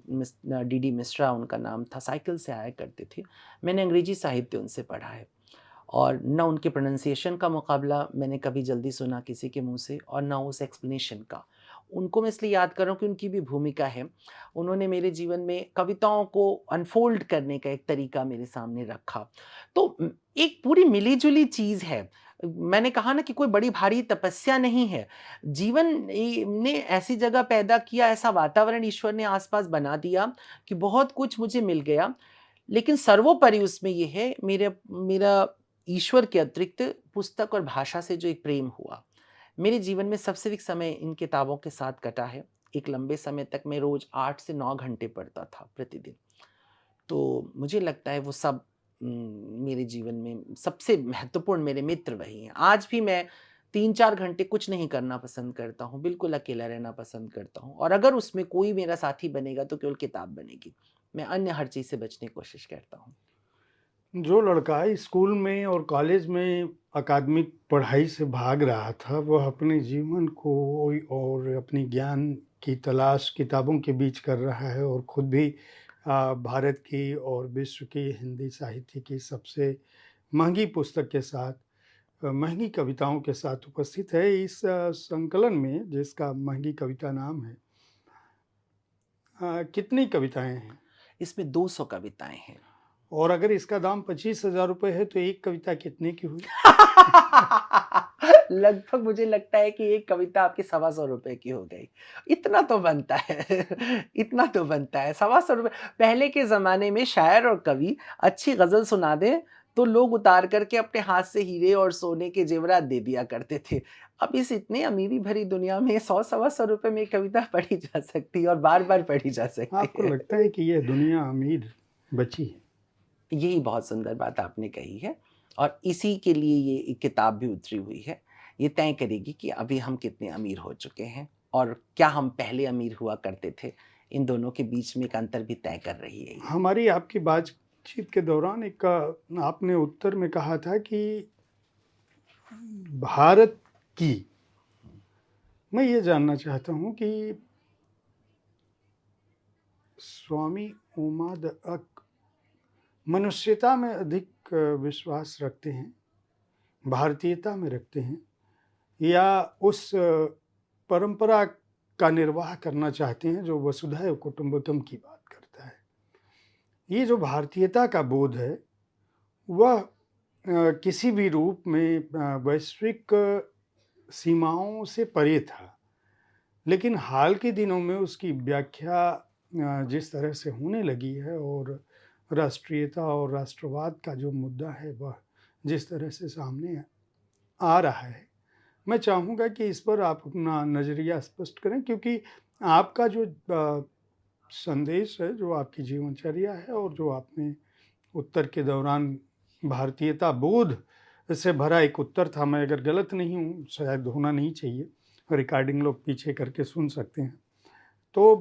डीडी मिश्रा उनका नाम था, साइकिल से आया करते थे। मैंने अंग्रेजी साहित्य उनसे पढ़ा है और ना उनके प्रोनंसिएशन का मुकाबला मैंने कभी जल्दी सुना किसी के मुँह से और ना उस एक्सप्लेनेशन का। उनको मैं इसलिए याद कर रहा हूँ कि उनकी भी भूमिका है। उन्होंने मेरे जीवन में कविताओं को अनफ़ोल्ड करने का एक तरीका मेरे सामने रखा। तो एक पूरी मिली-जुली चीज़ है। मैंने कहा ना कि कोई बड़ी भारी तपस्या नहीं है। जीवन ने ऐसी जगह पैदा किया, ऐसा वातावरण ईश्वर ने आस-पास बना दिया कि बहुत कुछ मुझे मिल गया। लेकिन सर्वोपरि उसमें ये है मेरा मेरा ईश्वर के अतिरिक्त पुस्तक और भाषा से जो एक प्रेम हुआ। मेरे जीवन में सबसे अधिक समय इन किताबों के साथ कटा है। एक लंबे समय तक मैं रोज़ 8 से 9 घंटे पढ़ता था प्रतिदिन। तो मुझे लगता है वो सब मेरे जीवन में सबसे महत्वपूर्ण मेरे मित्र वही हैं। आज भी मैं 3-4 घंटे कुछ नहीं करना पसंद करता हूँ, बिल्कुल अकेला रहना पसंद करता हूँ और अगर उसमें कोई मेरा साथी बनेगा तो केवल किताब बनेगी। मैं अन्य हर चीज़ से बचने की कोशिश करता हूँ। जो लड़का स्कूल में और कॉलेज में अकादमिक पढ़ाई से भाग रहा था, वह अपने जीवन को और अपनी ज्ञान की तलाश किताबों के बीच कर रहा है और खुद भी भारत की और विश्व की हिंदी साहित्य की सबसे महँगी पुस्तक के साथ महँगी कविताओं के साथ उपस्थित है। इस संकलन में जिसका महँगी कविता नाम है, कितनी कविताएँ हैं? इसमें 200 कविताएँ हैं। और अगर इसका दाम 25,000 रुपए है तो एक कविता कितने की हुई? लगभग मुझे लगता है कि एक कविता आपकी ₹125 की हो गई। इतना तो बनता है, इतना तो बनता है। ₹125 पहले के ज़माने में शायर और कवि अच्छी ग़ज़ल सुना दें, तो लोग उतार कर के अपने हाथ से हीरे और सोने के ज़ेवरात दे दिया करते थे। अब इस इतनी अमीरी भरी दुनिया में 100 सवा सौ रुपए में एक कविता पढ़ी जा सकती है और बार-बार पढ़ी जा सकती आपको है। लगता है कि यह दुनिया अमीर बची है? यही बहुत सुंदर बात आपने कही है और इसी के लिए ये एक किताब भी उतरी हुई है। ये तय करेगी कि अभी हम कितने अमीर हो चुके हैं और क्या हम पहले अमीर हुआ करते थे। इन दोनों के बीच में एक अंतर भी तय कर रही है ये। हमारी आपकी बातचीत के दौरान एक आपने उत्तर में कहा था कि भारत की, मैं ये जानना चाहता हूँ कि स्वामी उमादअक मनुष्यता में अधिक विश्वास रखते हैं, भारतीयता में रखते हैं या उस परंपरा का निर्वाह करना चाहते हैं जो वसुधैव कुटुंबकम की बात करता है। ये जो भारतीयता का बोध है, वह किसी भी रूप में वैश्विक सीमाओं से परे था। लेकिन हाल के दिनों में उसकी व्याख्या जिस तरह से होने लगी है और राष्ट्रीयता और राष्ट्रवाद का जो मुद्दा है, वह जिस तरह से सामने आ रहा है, मैं चाहूँगा कि इस पर आप अपना नज़रिया स्पष्ट करें क्योंकि आपका जो संदेश है, जो आपकी जीवनचर्या है और जो आपने उत्तर के दौरान भारतीयता बोध से भरा एक उत्तर था, मैं अगर गलत नहीं हूँ, शायद होना नहीं चाहिए, रिकॉर्डिंग लोग पीछे करके सुन सकते हैं। तो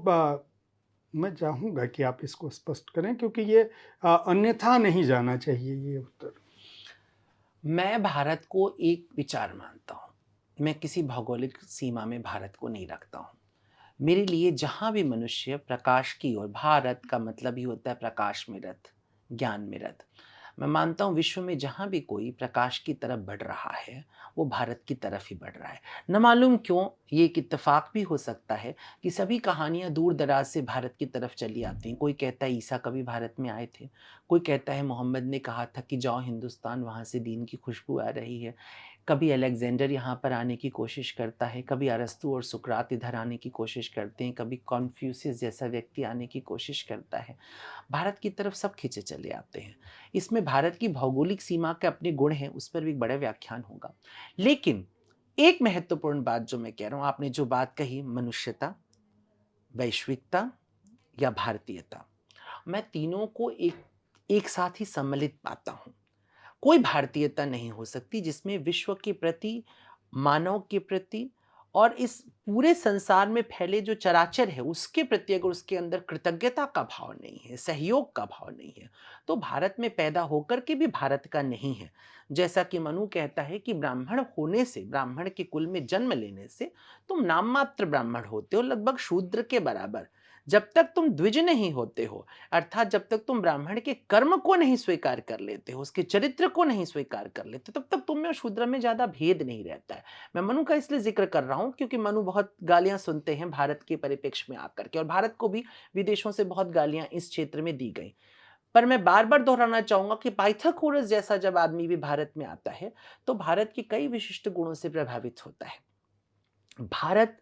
मैं चाहूँगा कि आप इसको स्पष्ट करें क्योंकि ये अन्यथा नहीं जाना चाहिए ये उत्तर। मैं भारत को एक विचार मानता हूँ। मैं किसी भौगोलिक सीमा में भारत को नहीं रखता हूँ। मेरे लिए जहाँ भी मनुष्य प्रकाश की ओर, भारत का मतलब ही होता है प्रकाश में रथ, ज्ञान में रथ। मैं मानता हूँ विश्व में जहाँ भी कोई प्रकाश की तरफ बढ़ रहा है, वो भारत की तरफ ही बढ़ रहा है। न मालूम क्यों ये एक इत्तेफ़ाक भी हो सकता है कि सभी कहानियाँ दूर-दराज से भारत की तरफ चली आती हैं। कोई कहता है ईसा कभी भारत में आए थे, कोई कहता है मोहम्मद ने कहा था कि जाओ हिंदुस्तान, वहाँ से दीन की खुशबू आ रही है। कभी अलेक्जेंडर यहाँ पर आने की कोशिश करता है, कभी अरस्तू और सुकरात इधर आने की कोशिश करते हैं, कभी कॉन्फ्यूशियस जैसा व्यक्ति आने की कोशिश करता है। भारत की तरफ सब खींचे चले आते हैं। इसमें भारत की भौगोलिक सीमा के अपने गुण हैं, उस पर भी एक बड़ा व्याख्यान होगा। लेकिन एक महत्वपूर्ण बात जो मैं कह रहा हूँ, आपने जो बात कही मनुष्यता, वैश्विकता या भारतीयता, मैं तीनों को एक साथ ही सम्मिलित पाता हूँ। कोई भारतीयता नहीं हो सकती जिसमें विश्व के प्रति, मानव के प्रति और इस पूरे संसार में फैले जो चराचर है उसके प्रति अगर उसके अंदर कृतज्ञता का भाव नहीं है, सहयोग का भाव नहीं है, तो भारत में पैदा होकर के भी भारत का नहीं है। जैसा कि मनु कहता है कि ब्राह्मण होने से, ब्राह्मण के कुल में जन्म लेने से तुम नाम मात्र ब्राह्मण होते हो, लगभग शूद्र के बराबर। जब तक तुम द्विज नहीं होते हो, अर्थात जब तक तुम ब्राह्मण के कर्म को नहीं स्वीकार कर लेते हो, उसके चरित्र को नहीं स्वीकार कर लेते, तब तक तुम में और शूद्र में ज्यादा भेद नहीं रहता है। मैं मनु का इसलिए जिक्र कर रहा हूं क्योंकि मनु बहुत गालियां सुनते हैं भारत के परिप्रेक्ष्य में आकर के, और भारत को भी विदेशों से बहुत गालियां इस क्षेत्र में दी गई। पर मैं बार बार दोहराना चाहूंगा कि पाइथागोरस जैसा जब आदमी भी भारत में आता है तो भारत के कई विशिष्ट गुणों से प्रभावित होता है। भारत,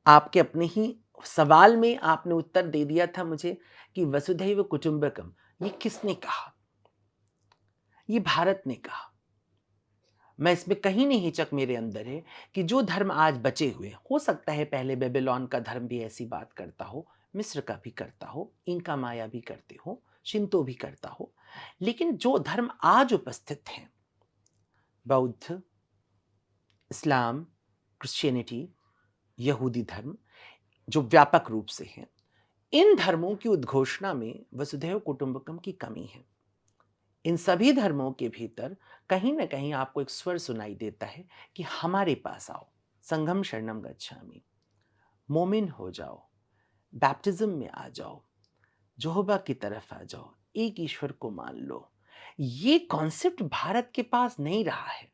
आपके अपने ही सवाल में आपने उत्तर दे दिया था मुझे कि वसुधैव कुटुंबकम, ये किसने कहा? ये भारत ने कहा। मैं इसमें कहीं नहीं हिचक मेरे अंदर है कि जो धर्म आज बचे हुए, हो सकता है पहले बेबीलोन का धर्म भी ऐसी बात करता हो, मिस्र का भी करता हो, इनका माया भी करते हो, शिंतो भी करता हो, लेकिन जो धर्म आज उपस्थित हैं, बौद्ध, इस्लाम, क्रिश्चियनिटी, यहूदी धर्म, जो व्यापक रूप से हैं, इन धर्मों की उद्घोषणा में वसुधैव कुटुंबकम की कमी है। इन सभी धर्मों के भीतर कहीं ना कहीं आपको एक स्वर सुनाई देता है कि हमारे पास आओ, संघम शरणम गच्छामि, मोमिन हो जाओ, बैप्टिज्म में आ जाओ, जोहबा की तरफ आ जाओ, एक ईश्वर को मान लो। ये कॉन्सेप्ट भारत के पास नहीं रहा है।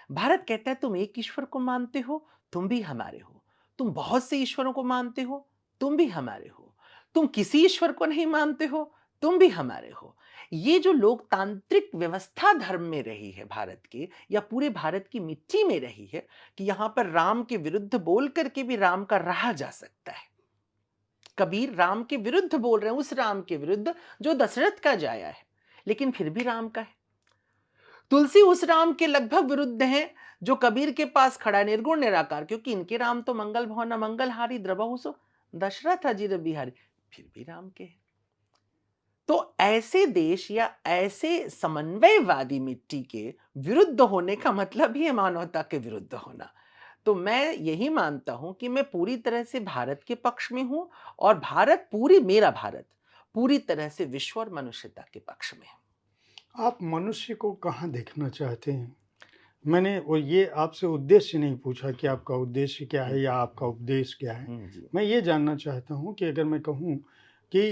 भारत कहता है तुम एक ईश्वर को मानते हो, तुम भी हमारे हो। तुम बहुत से ईश्वरों को मानते हो, तुम भी हमारे हो। तुम किसी ईश्वर को नहीं मानते हो, तुम भी हमारे हो। ये जो लोकतांत्रिक व्यवस्था धर्म में रही है भारत के, या पूरे भारत की मिट्टी में रही है, कि यहां पर राम के विरुद्ध बोल करके भी राम का रहा जा सकता है। कबीर राम के विरुद्ध बोल रहे हैं, उस राम के विरुद्ध जो दशरथ का जाया है, लेकिन फिर भी राम का है। तुलसी उस राम के लगभग विरुद्ध है जो कबीर के पास खड़ा, निर्गुण निराकार, क्योंकि इनके राम तो मंगल भवन मंगलहारी द्रवहु सो दशरथ अजीर बिहारी, फिर भी राम के हैं। तो ऐसे देश या ऐसे समन्वयवादी मिट्टी के विरुद्ध होने का मतलब ही है मानवता के विरुद्ध होना। तो मैं यही मानता हूं कि मैं पूरी तरह से भारत के पक्ष में हूं, और भारत पूरी, मेरा भारत पूरी तरह से विश्व और मनुष्यता के पक्ष में है। आप मनुष्य को कहाँ देखना चाहते हैं? मैंने वो ये आपसे उद्देश्य नहीं पूछा कि आपका उद्देश्य क्या है या आपका उपदेश क्या है। जी। मैं ये जानना चाहता हूँ कि अगर मैं कहूँ कि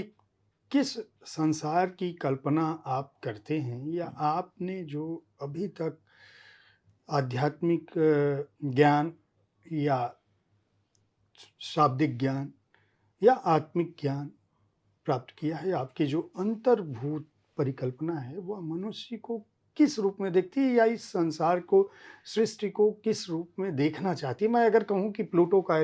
किस संसार की कल्पना आप करते हैं, या आपने जो अभी तक आध्यात्मिक ज्ञान या शाब्दिक ज्ञान या आत्मिक ज्ञान प्राप्त किया है, आपकी जो अंतर्भूत परिकल्पना है वह मनुष्य को किस रूप में देखती है, या इस संसार को, सृष्टि को किस रूप में देखना चाहती है? मैं अगर कहूँ कि प्लूटो का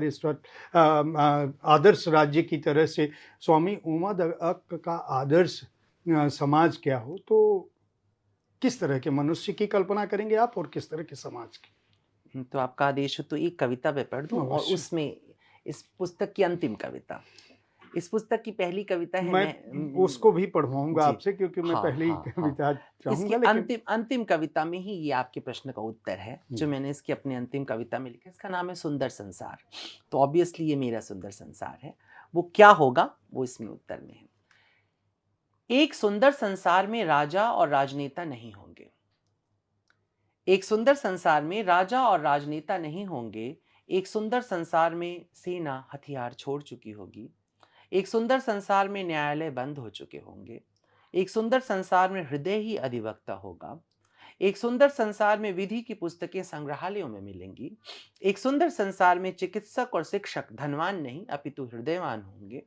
आदर्श राज्य की तरह से स्वामी उमादक का आदर्श समाज क्या हो, तो किस तरह के मनुष्य की कल्पना करेंगे आप और किस तरह के समाज की? तो आपका आदेश हो तो एक कविता मैं पढ़ दूं, और अवश्य। उसमें इस पुस्तक की अंतिम कविता, इस पुस्तक की पहली कविता है। मैं उसको भी पढ़वाऊंगा जी, आपसे, क्योंकि मैं हाँ पहले ही हाँ हाँ, कविता इसकी चाहूंगा, लेकिन अंतिम अंतिम कविता में ही ये आपके प्रश्न का उत्तर है जो मैंने इसकी अपनी अंतिम कविता में लिखा। इसका नाम है सुंदर संसार। तो ऑब्वियसली ये मेरा सुंदर संसार है। वो क्या होगा वो इसमें उत्तर में है। एक सुंदर संसार में राजा और राजनेता नहीं होंगे। एक सुंदर संसार में राजा और राजनेता नहीं होंगे। एक सुंदर संसार में सेना हथियार छोड़ चुकी होगी। एक सुंदर संसार में न्यायालय बंद हो चुके होंगे। एक सुंदर संसार में हृदय ही अधिवक्ता होगा। एक सुंदर संसार में विधि की पुस्तकें संग्रहालयों में मिलेंगी। एक सुंदर संसार में चिकित्सक और शिक्षक धनवान नहीं अपितु हृदयवान होंगे।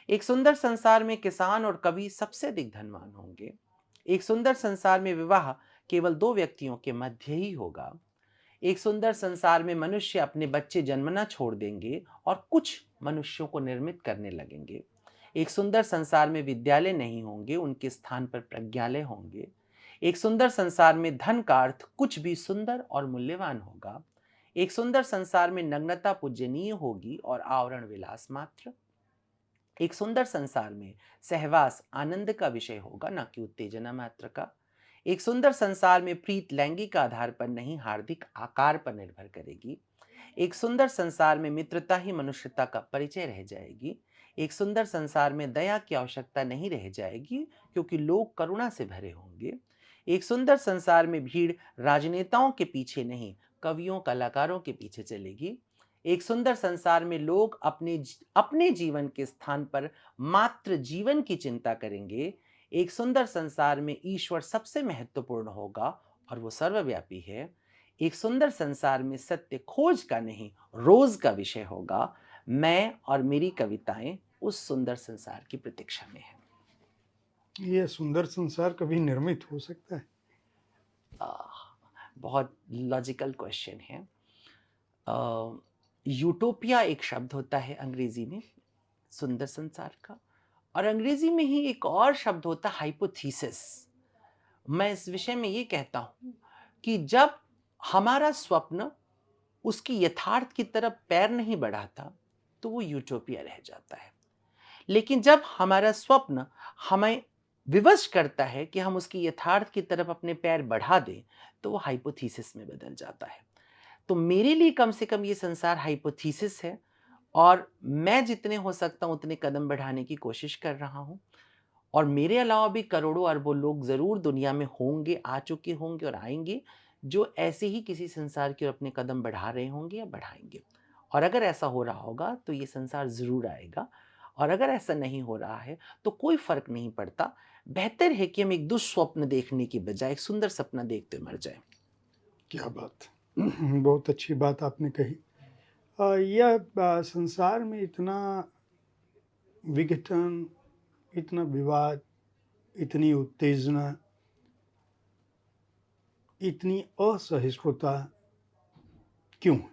एक सुंदर संसार में किसान और कवि सबसे अधिक धनवान होंगे। एक सुंदर संसार में विवाह केवल दो व्यक्तियों के मध्य ही होगा। एक सुंदर संसार में मनुष्य अपने बच्चे जन्मना छोड़ देंगे और कुछ मनुष्यों को निर्मित करने लगेंगे। एक सुंदर संसार में विद्यालय नहीं होंगे, उनके स्थान पर प्रज्ञालय होंगे। एक सुंदर संसार में धन का अर्थ कुछ भी सुंदर और मूल्यवान होगा। एक सुंदर संसार में नग्नता पूजनीय होगी और आवरण विलास मात्र। एक सुंदर संसार में सहवास आनंद का विषय होगा, न कि उत्तेजना मात्र का। एक सुंदर संसार में प्रीत लैंगिक आधार पर नहीं, हार्दिक आकार पर निर्भर करेगी। एक सुंदर संसार में मित्रता ही मनुष्यता का परिचय रह जाएगी। एक सुंदर संसार में दया की आवश्यकता नहीं रह जाएगी, क्योंकि लोग करुणा से भरे होंगे। एक सुंदर संसार में भीड़ राजनेताओं के पीछे नहीं, कवियों कलाकारों के पीछे चलेगी। एक सुंदर संसार में लोग अपने जीवन के स्थान पर मात्र जीवन की चिंता करेंगे। एक सुंदर संसार में ईश्वर सबसे महत्वपूर्ण होगा और वो सर्वव्यापी है। एक सुंदर संसार में सत्य खोज का नहीं, रोज का विषय होगा। मैं और मेरी कविताएं उस सुंदर संसार की प्रतीक्षा में हैं। ये सुंदर संसार कभी निर्मित हो सकता है? बहुत लॉजिकल क्वेश्चन है। यूटोपिया एक शब्द होता है अंग्रेजी में सुंदर संसार का, और अंग्रेजी में ही एक और शब्द होता है हाइपोथीसिस। मैं इस विषय में ये कहता हूं कि जब हमारा स्वप्न उसकी यथार्थ की तरफ पैर नहीं बढ़ाता तो वो यूटोपिया रह जाता है, लेकिन जब हमारा स्वप्न हमें विवश करता है कि हम उसकी यथार्थ की तरफ अपने पैर बढ़ा दें तो वो हाइपोथीसिस में बदल जाता है। तो मेरे लिए कम से कम ये संसार हाइपोथीसिस है, और मैं जितने हो सकता हूं उतने कदम बढ़ाने की कोशिश कर रहा हूं। और मेरे अलावा भी करोड़ों अरबों लोग जरूर दुनिया में होंगे, आ चुके होंगे और आएंगे, जो ऐसे ही किसी संसार की ओर अपने कदम बढ़ा रहे होंगे या बढ़ाएंगे। और अगर ऐसा हो रहा होगा तो ये संसार जरूर आएगा, और अगर ऐसा नहीं हो रहा है तो कोई फर्क नहीं पड़ता। बेहतर है कि हम एक दुष्स्वप्न देखने की बजाय एक सुंदर सपना देखते मर जाए। क्या बात बहुत अच्छी बात आपने कही। यह संसार में इतना विघटन, इतना विवाद, इतनी उत्तेजना, इतनी असहिष्णुता क्यों है?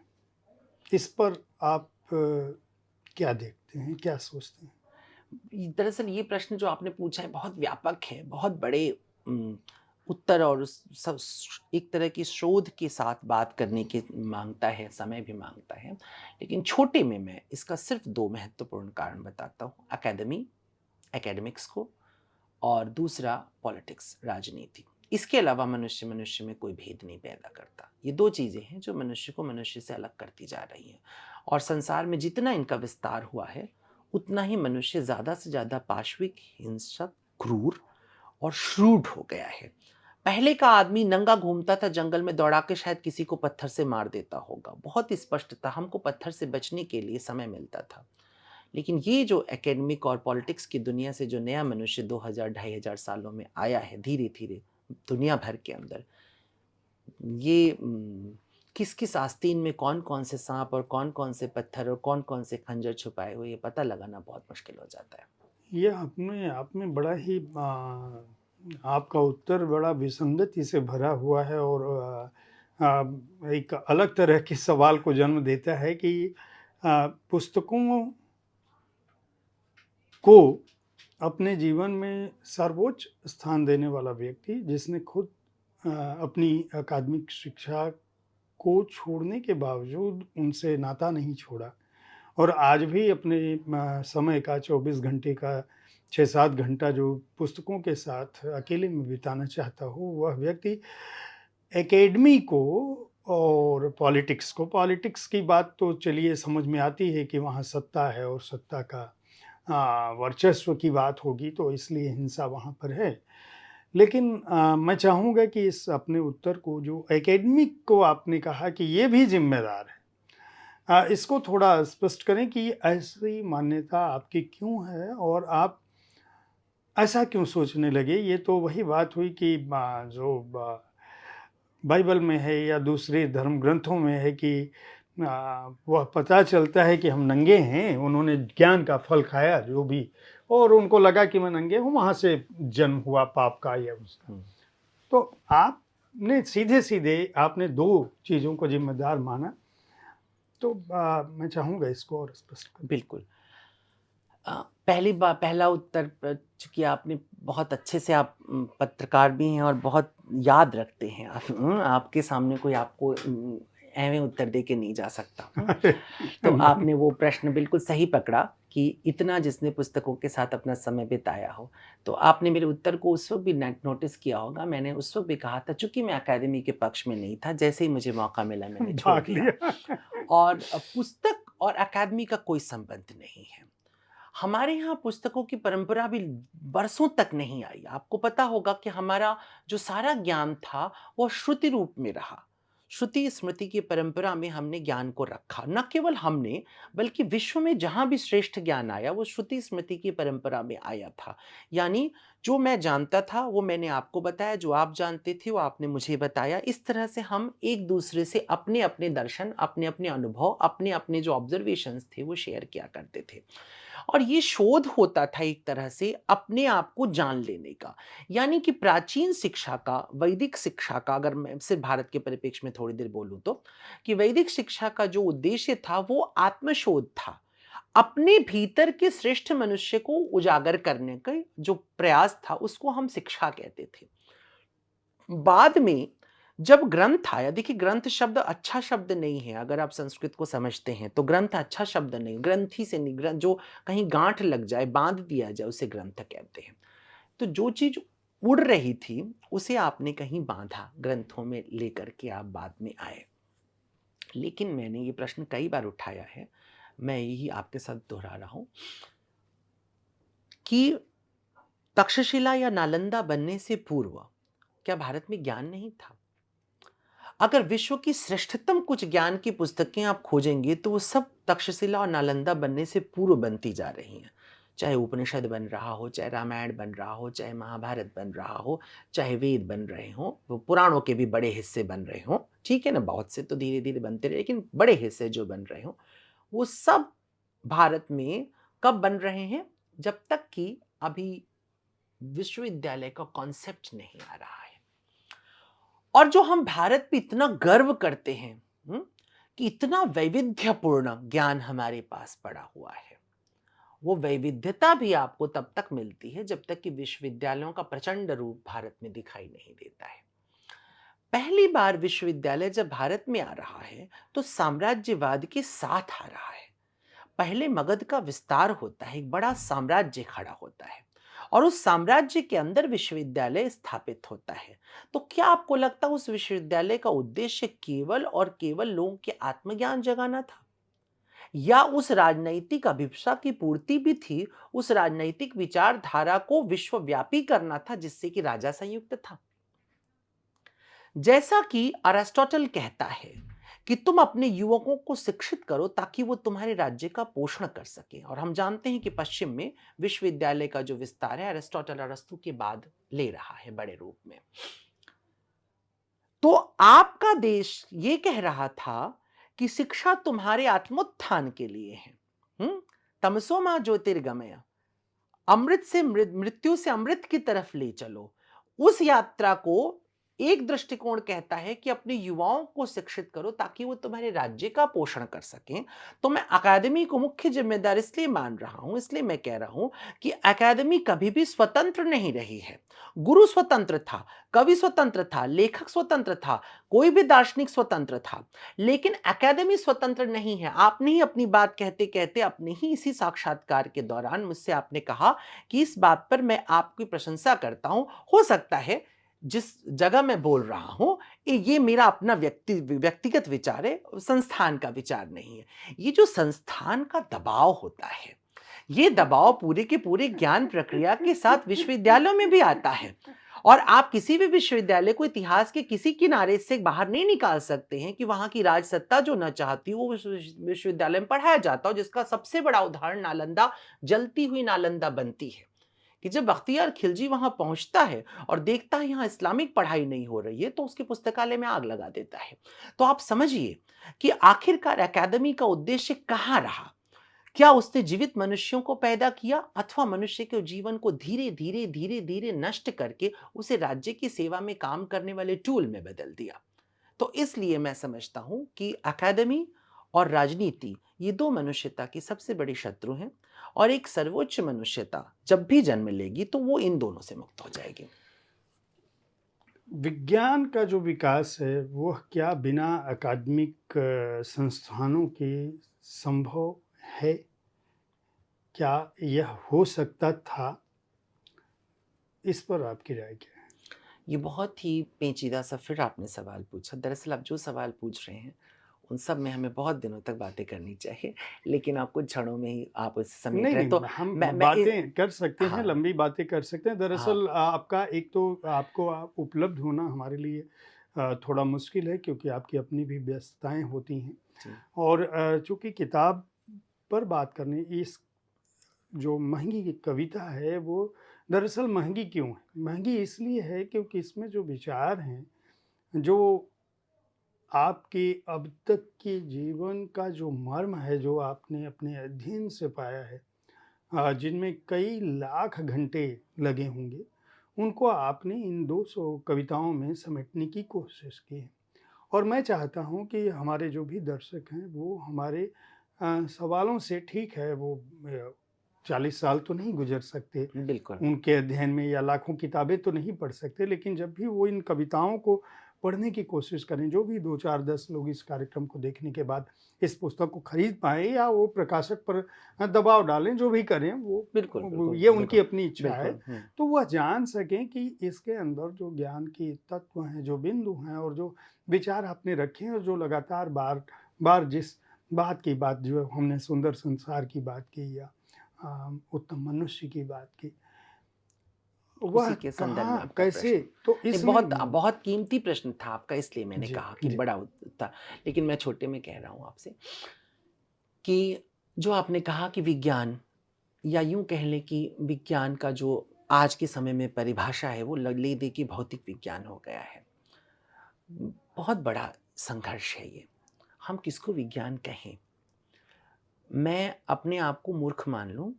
इस पर आप क्या देखते हैं, क्या सोचते हैं? दरअसल ये प्रश्न जो आपने पूछा है बहुत व्यापक है, बहुत बड़े उत्तर और सब एक तरह की शोध के साथ बात करने की मांगता है, समय भी मांगता है। लेकिन छोटे में मैं इसका सिर्फ दो महत्वपूर्ण कारण बताता हूँ। एकेडमिक्स को, और दूसरा पॉलिटिक्स, राजनीति। इसके अलावा मनुष्य मनुष्य में कोई भेद नहीं पैदा करता। ये दो चीज़ें हैं जो मनुष्य को मनुष्य से अलग करती जा रही हैं, और संसार में जितना इनका विस्तार हुआ है उतना ही मनुष्य ज़्यादा से ज़्यादा पाशविक, हिंसक, क्रूर और श्रूड हो गया है। पहले का आदमी नंगा घूमता था जंगल में, दौड़ा के शायद किसी को पत्थर से मार देता होगा। बहुत स्पष्ट था, हमको पत्थर से बचने के लिए समय मिलता था। लेकिन ये जो एकेडमिक और पॉलिटिक्स की दुनिया से जो नया मनुष्य 2000-2500 सालों में आया है धीरे धीरे दुनिया भर के अंदर, ये किस किस आस्तीन में कौन कौन से सांप और कौन कौन से पत्थर और कौन कौन से खंजर छुपाए हुए, ये पता लगाना बहुत मुश्किल हो जाता है। यह अपने आप में बड़ा ही आपका उत्तर बड़ा विसंगति से भरा हुआ है, और एक अलग तरह के सवाल को जन्म देता है कि पुस्तकों को अपने जीवन में सर्वोच्च स्थान देने वाला व्यक्ति, जिसने खुद अपनी अकादमिक शिक्षा को छोड़ने के बावजूद उनसे नाता नहीं छोड़ा, और आज भी अपने समय का 24 घंटे का 6-7 घंटा जो पुस्तकों के साथ अकेले में बिताना चाहता हो, वह व्यक्ति एकेडमी को और पॉलिटिक्स की बात तो चलिए समझ में आती है कि वहाँ सत्ता है और सत्ता का वर्चस्व की बात होगी, तो इसलिए हिंसा वहाँ पर है। लेकिन मैं चाहूँगा कि इस अपने उत्तर को, जो एकेडमिक को आपने कहा कि ये भी जिम्मेदार है, इसको थोड़ा स्पष्ट करें कि ऐसी मान्यता आपकी क्यों है और आप ऐसा क्यों सोचने लगे? ये तो वही बात हुई कि जो बाइबल में है या दूसरे धर्म ग्रंथों में है कि वह पता चलता है कि हम नंगे हैं, उन्होंने ज्ञान का फल खाया जो भी, और उनको लगा कि मैं नंगे हूँ, वहाँ से जन्म हुआ पाप का या उसका। तो आपने सीधे आपने दो चीज़ों को जिम्मेदार माना, तो मैं चाहूँगा इसको और स्पष्ट करें। बिल्कुल। पहला उत्तर, चूँकि आपने बहुत अच्छे से, आप पत्रकार भी हैं और बहुत याद रखते हैं। आपके सामने कोई आपको ऐवें उत्तर दे के नहीं जा सकता। तो नहीं, आपने वो प्रश्न बिल्कुल सही पकड़ा कि इतना जिसने पुस्तकों के साथ अपना समय बिताया हो। तो आपने मेरे उत्तर को उस वक़्त भी नोटिस किया होगा, मैंने उस वक़्त भी कहा था, चूँकि मैं अकादमी के पक्ष में नहीं था, जैसे ही मुझे मौका मिला मैंने छोड़ भाग दिया। लिया। और पुस्तक और अकादमी का कोई संबंध नहीं है। हमारे यहाँ पुस्तकों की परंपरा भी बरसों तक नहीं आई। आपको पता होगा कि हमारा जो सारा ज्ञान था, वो श्रुति रूप में रहा। श्रुति स्मृति की परंपरा में हमने ज्ञान को रखा। न केवल हमने, बल्कि विश्व में जहाँ भी श्रेष्ठ ज्ञान आया, वो श्रुति स्मृति की परंपरा में आया था। यानी जो मैं जानता था, वो मैंने आपको बताया, जो आप जानते थे, वो आपने मुझे बताया। इस तरह से हम एक-दूसरे से अपने-अपने दर्शन, अपने-अपने अनुभव, अपने-अपने जो ऑब्जर्वेशंस थे, वो शेयर किया करते थे। और ये शोध होता था एक तरह से अपने आप को जान लेने का। यानी कि प्राचीन शिक्षा का, वैदिक शिक्षा का, अगर मैं सिर्फ भारत के परिप्रेक्ष्य में थोड़ी देर बोलूँ तो, कि वैदिक शिक्षा का जो उद्देश्य था वो आत्मशोध था। अपने भीतर के श्रेष्ठ मनुष्य को उजागर करने का जो प्रयास था, उसको हम शिक्षा कहते थे। बाद में जब ग्रंथ आया, देखिए ग्रंथ शब्द अच्छा शब्द नहीं है। अगर आप संस्कृत को समझते हैं तो ग्रंथ अच्छा शब्द नहीं, ग्रंथि से नहीं, जो कहीं गांठ लग जाए, बांध दिया जाए, उसे ग्रंथ कहते हैं। तो जो चीज उड़ रही थी, उसे आपने कहीं बांधा, ग्रंथों में लेकर के आप बाद में आए। लेकिन मैंने ये प्रश्न कई बार उठाया है, मैं यही आपके साथ दोहरा रहा हूं कि तक्षशिला या नालंदा बनने से पूर्व क्या भारत में ज्ञान नहीं था? अगर विश्व की श्रेष्ठतम कुछ ज्ञान की पुस्तकें आप खोजेंगे, तो वो सब तक्षशिला और नालंदा बनने से पूर्व बनती जा रही हैं। चाहे उपनिषद बन रहा हो, चाहे रामायण बन रहा हो, चाहे महाभारत बन रहा हो, चाहे वेद बन रहे हों, वो पुराणों के भी बड़े हिस्से बन रहे हों, ठीक है ना? बहुत से तो धीरे-धीरे बनते रहे, लेकिन बड़े हिस्से जो बन रहे हों, वो सब भारत में कब बन रहे हैं? जब तक कि अभी विश्वविद्यालय का कॉन्सेप्ट नहीं आ रहा है। और जो हम भारत पे इतना गर्व करते हैं, कि इतना वैविध्यपूर्ण ज्ञान हमारे पास पड़ा हुआ है, वो वैविध्यता भी आपको तब तक मिलती है जब तक कि विश्वविद्यालयों का प्रचंड रूप भारत में दिखाई नहीं देता है। पहली बार विश्वविद्यालय जब भारत में आ रहा है, तो साम्राज्यवाद के साथ आ रहा है। पहले मगध का विस्तार होता है, एक बड़ा साम्राज्य खड़ा होता है, और उस साम्राज्य के अंदर विश्वविद्यालय स्थापित होता है। तो क्या आपको लगता है उस विश्वविद्यालय का उद्देश्य केवल और केवल लोगों के आत्मज्ञान जगाना था, या उस राजनैतिक अभिप्सा की पूर्ति भी थी, उस राजनैतिक विचारधारा को विश्वव्यापी करना था जिससे कि राजा संयुक्त था? जैसा कि अरिस्टोटल कहता है कि तुम अपने युवकों को शिक्षित करो ताकि वो तुम्हारे राज्य का पोषण कर सके, और हम जानते हैं कि पश्चिम में विश्वविद्यालय का जो विस्तार है, अरिस्टोटल अरस्तु के बाद ले रहा है बड़े रूप में। तो आपका देश ये कह रहा था कि शिक्षा तुम्हारे आत्मोत्थान के लिए है। तमसो मा ज्योतिर्गमय, अमृत से मृत्यु से अमृत की तरफ ले चलो। उस यात्रा को एक दृष्टिकोण कहता है कि अपने युवाओं को शिक्षित करो ताकि वो तुम्हारे राज्य का पोषण कर सकें। तो मैं अकादमी को मुख्य जिम्मेदार इसलिए मान रहा हूं, इसलिए मैं कह रहा हूं कि अकादमी कभी भी स्वतंत्र नहीं रही है। गुरु स्वतंत्र था, कवि स्वतंत्र था, लेखक स्वतंत्र था, कोई भी दार्शनिक स्वतंत्र था, लेकिन अकादमी स्वतंत्र नहीं है। आपने ही अपनी बात कहते कहते, अपने ही इसी साक्षात्कार के दौरान मुझसे आपने कहा कि इस बात पर मैं आपकी प्रशंसा करता हूं। हो सकता है जिस जगह मैं बोल रहा हूं, ये मेरा अपना व्यक्तिगत विचार है, संस्थान का विचार नहीं है। ये जो संस्थान का दबाव होता है, ये दबाव पूरे के पूरे ज्ञान प्रक्रिया के साथ विश्वविद्यालयों में भी आता है। और आप किसी भी विश्वविद्यालय को इतिहास के किसी किनारे से बाहर नहीं निकाल सकते हैं कि वहां की राजसत्ता जो न चाहती वो विश्वविद्यालय में पढ़ाया जाता हो, जिसका सबसे बड़ा उदाहरण नालंदा, जलती हुई नालंदा बनती है। कि जब बख्तियार खिलजी वहां पहुंचता है और देखता है यहाँ इस्लामिक पढ़ाई नहीं हो रही है, तो उसके पुस्तकालय में आग लगा देता है। तो आप समझिए कि आखिरकार अकादमी का उद्देश्य कहां रहा? क्या उसने जीवित मनुष्यों को पैदा किया, अथवा मनुष्य के जीवन को धीरे धीरे धीरे धीरे नष्ट करके उसे राज्य की सेवा में काम करने वाले टूल में बदल दिया? तो इसलिए मैं समझता हूं कि अकादमी और राजनीति, ये दो मनुष्यता की सबसे बड़ी शत्रु हैं, और एक सर्वोच्च मनुष्यता जब भी जन्म लेगी तो वो इन दोनों से मुक्त हो जाएगी। विज्ञान का जो विकास है वो क्या बिना अकादमिक संस्थानों के संभव है? क्या यह हो सकता था? इस पर आपकी राय क्या है? ये बहुत ही पेचीदा सा फिर आपने सवाल पूछा। दरअसल आप जो सवाल पूछ रहे हैं, उन सब में हमें बहुत दिनों तक बातें करनी चाहिए, लेकिन आप कुछ क्षणों में ही आप उसे समेट नहीं, रहे हैं। तो नहीं, हम मैं इ बातें कर सकते हैं, हाँ, लंबी बातें कर सकते हैं। हाँ, दरअसल आपका एक तो आपको उपलब्ध होना हमारे लिए थोड़ा मुश्किल है क्योंकि आपकी अपनी भी व्यस्तताएँ होती हैं जी, और चूँकि किताब पर बात करनी इस जो महँगी की कविता है वो दरअसल महँगी क्यों है? महँगी इसलिए है क्योंकि इसमें जो विचार हैं, जो आपके अब तक के जीवन का जो मर्म है, जो आपने अपने अध्ययन से पाया है, जिनमें कई लाख घंटे लगे होंगे, उनको आपने इन 200 कविताओं में समेटने की कोशिश की है। और मैं चाहता हूँ कि हमारे जो भी दर्शक हैं, वो हमारे सवालों से ठीक है, वो 40 साल तो नहीं गुज़र सकते, बिल्कुल। उनके अध्ययन में या लाखों किताबें तो नहीं पढ़ सकते, लेकिन जब भी वो इन कविताओं को पढ़ने की कोशिश करें, जो भी 2, 4, 10 लोग इस कार्यक्रम को देखने के बाद इस पुस्तक को खरीद पाएँ या वो प्रकाशक पर दबाव डालें, जो भी करें बिल्कुल, वो बिल्कुल, ये उनकी बिल्कुल, अपनी इच्छा है। बिल्कुल, हुँ। तो वह जान सकें कि इसके अंदर जो ज्ञान के तत्व हैं, जो बिंदु हैं और जो विचार आपने रखे हैं और जो लगातार बार जिस बात की बात जो हमने सुंदर संसार की बात की या उत्तम मनुष्य की बात की, वह उसी के संदर्भ में कहाँ, आपका कैसे? प्रश्न। तो नहीं, इसमें बहुत बहुत कीमती प्रश्न था आपका, इसलिए मैंने जी, कहा कि जी। बड़ा था। लेकिन मैं छोटे में कह रहा हूँ आपसे कि जो आपने कहा कि विज्ञान, या यूँ कह लें कि विज्ञान का जो आज के समय में परिभाषा है, वो ल ले दे के भौतिक विज्ञान हो गया है। बहुत बड़ा संघर्ष है ये। हम किसको विज्ञान कहें? मैं अपने आप को मूर्ख मान लूँ,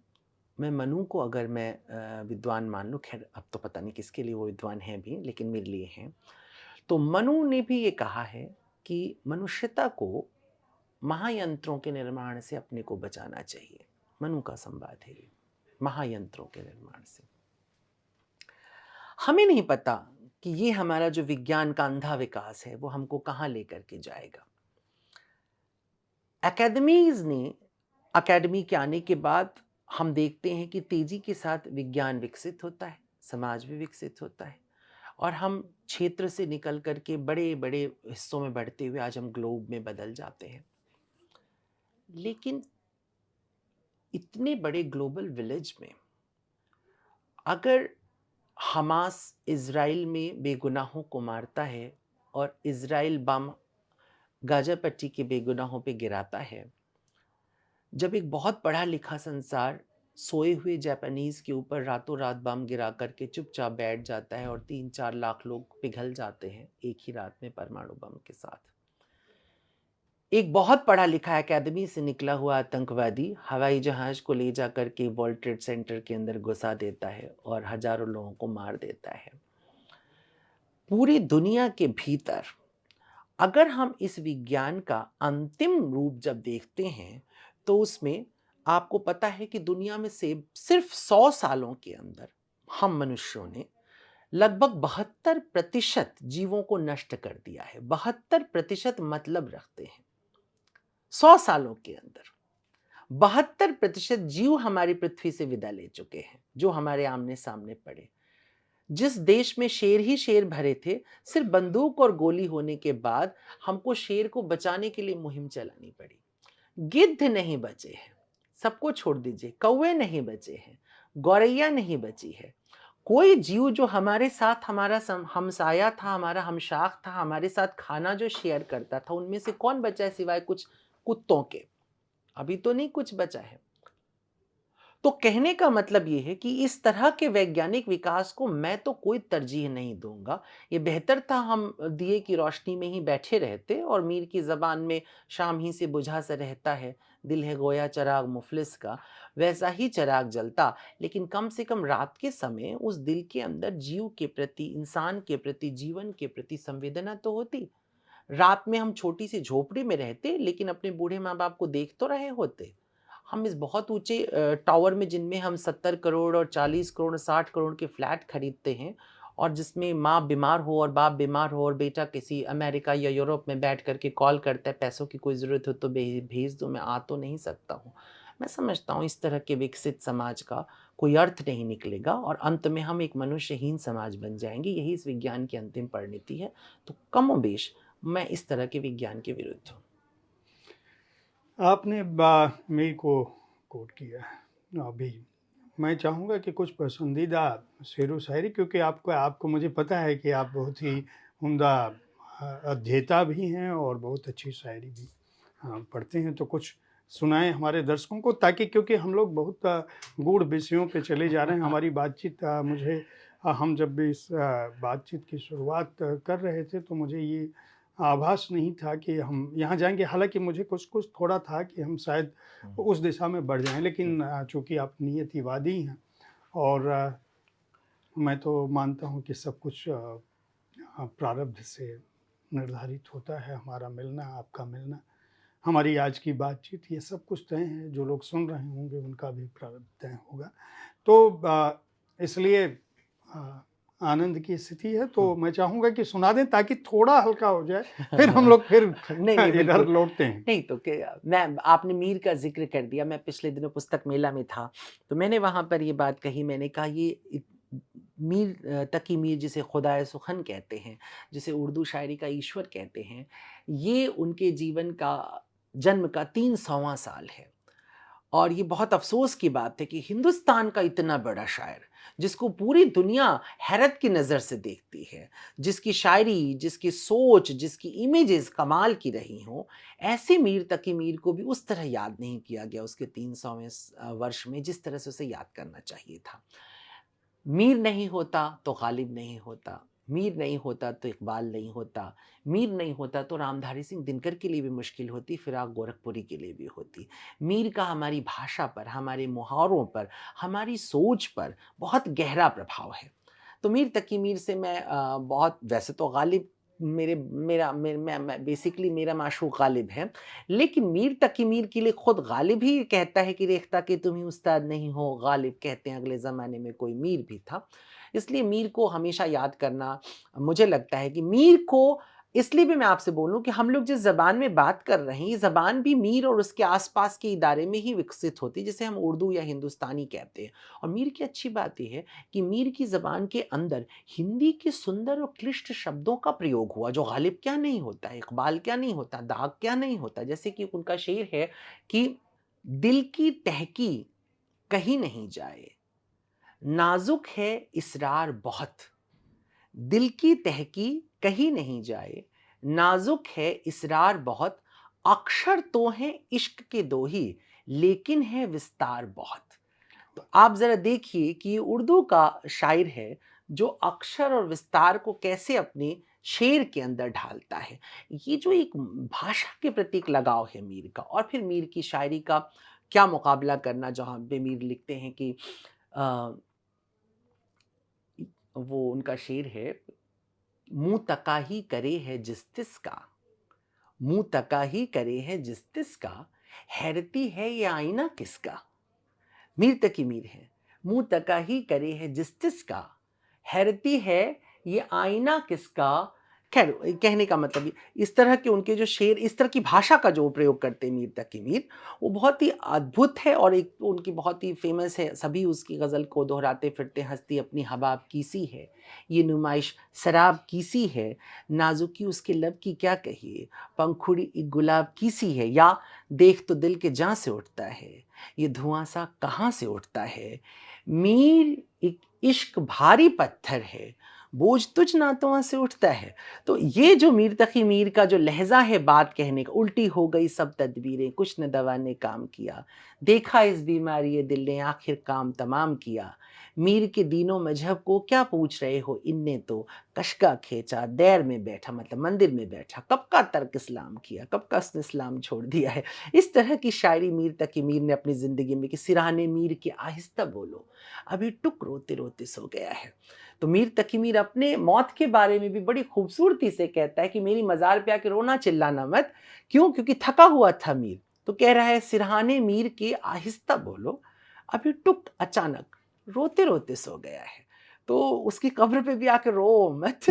मैं मनु को अगर मैं विद्वान मान लूँ, ख़ैर अब तो पता नहीं किसके लिए वो विद्वान हैं भी, लेकिन मेरे लिए हैं। तो मनु ने भी ये कहा है कि मनुष्यता को महायंत्रों के निर्माण से अपने को बचाना चाहिए। मनु का संवाद है ये, महायंत्रों के निर्माण से। हमें नहीं पता कि ये हमारा जो विज्ञान का अंधा विकास है, वो हमको कहाँ लेकर के जाएगा। एकेडमीज़ ने एकेडमी के आने के बाद हम देखते हैं कि तेज़ी के साथ विज्ञान विकसित होता है, समाज भी विकसित होता है और हम क्षेत्र से निकल कर के बड़े-बड़े हिस्सों में बढ़ते हुए आज हम ग्लोब में बदल जाते हैं। लेकिन इतने बड़े ग्लोबल विलेज में अगर हमास इज़राइल में बेगुनाहों को मारता है और इज़राइल बम गाज़ा पट्टी के बेगुनाहों पे गिराता है, जब एक बहुत पढ़ा-लिखा संसार सोए हुए जापानीज़ के ऊपर रातों-रात बम गिरा कर के चुपचाप बैठ जाता है और 3-4 लाख लोग पिघल जाते हैं एक ही रात में परमाणु बम के साथ। एक बहुत पढ़ा-लिखा अकादमी से निकला हुआ आतंकवादी हवाई जहाज़ को ले जाकर के वर्ल्ड ट्रेड सेंटर के अंदर घुसा देता है और हज़ारों लोगों को मार देता है। पूरी दुनिया के भीतर अगर हम इस विज्ञान का अंतिम रूप जब देखते हैं, तो उसमें आपको पता है कि दुनिया में से सिर्फ 100 सालों के अंदर हम मनुष्यों ने लगभग 72% जीवों को नष्ट कर दिया है। 72% मतलब रखते हैं। 100 सालों के अंदर 72% जीव हमारी पृथ्वी से विदा ले चुके हैं, जो हमारे आमने-सामने पड़े। जिस देश में शेर ही शेर भरे थे, सिर्फ बंदूक और गोली होने के बाद हमको शेर को बचाने के लिए मुहिम चलानी पड़ी। गिद्ध नहीं बचे हैं, सबको छोड़ दीजिए, कौवे नहीं बचे हैं, गौरैया नहीं बची है। कोई जीव जो हमारे साथ हमारा हमसाया था, हमारा हमशाख था, हमारे साथ खाना जो शेयर करता था, उनमें से कौन बचा है सिवाय कुछ कुत्तों के? अभी तो नहीं कुछ बचा है। तो कहने का मतलब ये है कि इस तरह के वैज्ञानिक विकास को मैं तो कोई तरजीह नहीं दूंगा। ये बेहतर था हम दिए की रोशनी में ही बैठे रहते और मीर की ज़बान में शाम ही से बुझा सा रहता है, दिल है गोया चिराग मुफलिस का, वैसा ही चिराग जलता। लेकिन कम से कम रात के समय उस दिल के अंदर जीव के प्रति, इंसान के प्रति, जीवन के प्रति संवेदना तो होती। रात में हम छोटी सी झोपड़ी में रहते, लेकिन अपने बूढ़े माँ बाप को देख तो रहे होते। हम इस बहुत ऊँचे टावर में जिनमें हम 70 करोड़ और 40 करोड़, 60 करोड़ के फ्लैट खरीदते हैं और जिसमें माँ बीमार हो और बाप बीमार हो और बेटा किसी अमेरिका या यूरोप में बैठ करके कॉल करता है, पैसों की कोई ज़रूरत हो तो भेज दो, मैं आ तो नहीं सकता हूँ। मैं समझता हूँ इस तरह के विकसित समाज का कोई अर्थ नहीं निकलेगा और अंत में हम एक मनुष्यहीन समाज बन जाएंगे। यही इस विज्ञान की अंतिम परिणति है। तो कमोबेश मैं इस तरह के विज्ञान के विरुद्ध हूँ। आपने मेरे को कोट किया। अभी मैं चाहूँगा कि कुछ पसंदीदा शेरो शायरी, क्योंकि आपको मुझे पता है कि आप बहुत ही उम्दा अध्येता भी हैं और बहुत अच्छी शायरी भी पढ़ते हैं, तो कुछ सुनाएं हमारे दर्शकों को, ताकि क्योंकि हम लोग बहुत गूढ़ विषयों पे चले जा रहे हैं। हमारी बातचीत हम जब भी इस बातचीत की शुरुआत कर रहे थे तो मुझे ये आभास नहीं था कि हम यहाँ जाएंगे। हालांकि मुझे कुछ कुछ थोड़ा था कि हम शायद उस दिशा में बढ़ जाएं, लेकिन चूंकि आप नियतिवादी हैं और मैं तो मानता हूँ कि सब कुछ प्रारब्ध से निर्धारित होता है। हमारा मिलना, आपका मिलना, हमारी आज की बातचीत, ये सब कुछ तय है। जो लोग सुन रहे होंगे उनका भी प्रारब्ध तय होगा। तो इसलिए आनंद की स्थिति है। तो मैं चाहूँगा कि सुना दें ताकि थोड़ा हल्का हो जाए, फिर हम लोग फिर नहीं, इधर बिल्कुल। लौटते हैं। नहीं तो मैं आपने मीर का ज़िक्र कर दिया। मैं पिछले दिनों पुस्तक मेला में था, तो मैंने वहाँ पर ये बात कही। मैंने कहा मीर तकी मीर जिसे खुदाए सुखन कहते हैं, जिसे उर्दू शायरी का ईश्वर कहते हैं, ये उनके जीवन का जन्म का 300वां साल है। और ये बहुत अफ़सोस की बात है कि हिंदुस्तान का इतना बड़ा शायर, जिसको पूरी दुनिया हैरत की नज़र से देखती है, जिसकी शायरी, जिसकी सोच, जिसकी इमेजेस कमाल की रही हों, ऐसे मीर तकी मीर को भी उस तरह याद नहीं किया गया उसके 300वें वर्ष में, जिस तरह से उसे याद करना चाहिए था। मीर नहीं होता तो गालिब नहीं होता, मीर नहीं होता तो इकबाल नहीं होता, मीर नहीं होता तो रामधारी सिंह दिनकर के लिए भी मुश्किल होती, फिराक गोरखपुरी के लिए भी होती। मीर का हमारी भाषा पर, हमारे मुहावरों पर, हमारी सोच पर बहुत गहरा प्रभाव है। तो मीर तकी मीर से मैं बहुत, वैसे तो गालिब मेरे मेरा मेर मैं बेसिकली मेरा माशूक़ गालिब है, लेकिन मीर तकी मीर के लिए खुद गालिब ही कहता है कि रेख्ता के तुम ही उस्ताद नहीं हो, गालिब कहते हैं अगले ज़माने में कोई मीर भी था। इसलिए मीर को हमेशा याद करना, मुझे लगता है कि मीर को, इसलिए भी मैं आपसे बोलूँ कि हम लोग जिस ज़बान में बात कर रहे हैं, ये ज़बान भी मीर और उसके आस-पास के इदारे में ही विकसित होती है, जिसे हम उर्दू या हिंदुस्तानी कहते हैं। और मीर की अच्छी बात ये है कि मीर की ज़बान के अंदर हिंदी के सुंदर और क्लिष्ट शब्दों का प्रयोग हुआ, जो गालिब क्या नहीं होता, इकबाल क्या नहीं होता, दाग क्या नहीं होता। जैसे कि उनका शेर है कि दिल की तहकी कहीं नहीं जाए, नाजुक है इसरार बहुत। दिल की तहकी कहीं नहीं जाए, नाजुक है इसरार बहुत। अक्षर तो हैं इश्क के दो ही, लेकिन है विस्तार बहुत। तो आप ज़रा देखिए कि ये उर्दू का शायर है, जो अक्षर और विस्तार को कैसे अपने शेर के अंदर ढालता है। ये जो एक भाषा के प्रति एक लगाव है मीर का। और फिर मीर की शायरी का क्या मुकाबला करना, जहाँ पे मीर लिखते हैं कि अ, वो उनका शेर है, मुँह तका ही करे है जिस तिस का, मुँह तका ही करे है जिस तिस का, हैरती है ये आईना किसका। मीर तकी मीर है, मुँह तका ही करे है जिस तिस का, हैरती है ये आईना किसका। खैर, कहने का मतलब ये, इस तरह के उनके जो शेर, इस तरह की भाषा का जो प्रयोग करते हैं मीर तकी मीर, वो बहुत ही अद्भुत है। और एक तो उनकी बहुत ही फेमस है, सभी उसकी गज़ल को दोहराते फिरते, हस्ती अपनी हबाब की सी है, ये नुमाइश शराब की सी है, नाजुकी उसके लब की क्या कहिए, पंखुड़ी एक गुलाब की सी है, या देख तो दिल के जाँ से उठता है, ये धुआं सा कहाँ से उठता है। मीर एक इश्क भारी पत्थर है, बोझ तुझ नातों से उठता है। तो ये जो मीर तकी मीर का जो लहजा है बात कहने का, उल्टी हो गई सब तदबीरें, कुछ न दवा ने काम किया, देखा इस बीमारी ये दिल ने आखिर काम तमाम किया। मीर के दीनों मजहब को क्या पूछ रहे हो, इनने तो कशका खींचा, दैर में बैठा, मतलब मंदिर में बैठा, कब का तर्क इस्लाम किया, कब का उसने इस्लाम छोड़ दिया है। इस तरह की शायरी मीर तकी मीर ने अपनी ज़िंदगी में कि सिरहाने मीर के आहिस्ता बोलो, अभी टुक रोते रोते सो गया है। तो मीर तकी मीर अपने मौत के बारे में भी बड़ी खूबसूरती से कहता है कि मेरी मज़ार पे आके रोना चिल्लाना मत। क्यों? क्योंकि थका हुआ था मीर। तो कह रहा है सिरहाने मीर के आहिस्ता बोलो, अभी टुक, अचानक रोते रोते सो गया है। तो उसकी कब्र पे भी आके रो मत।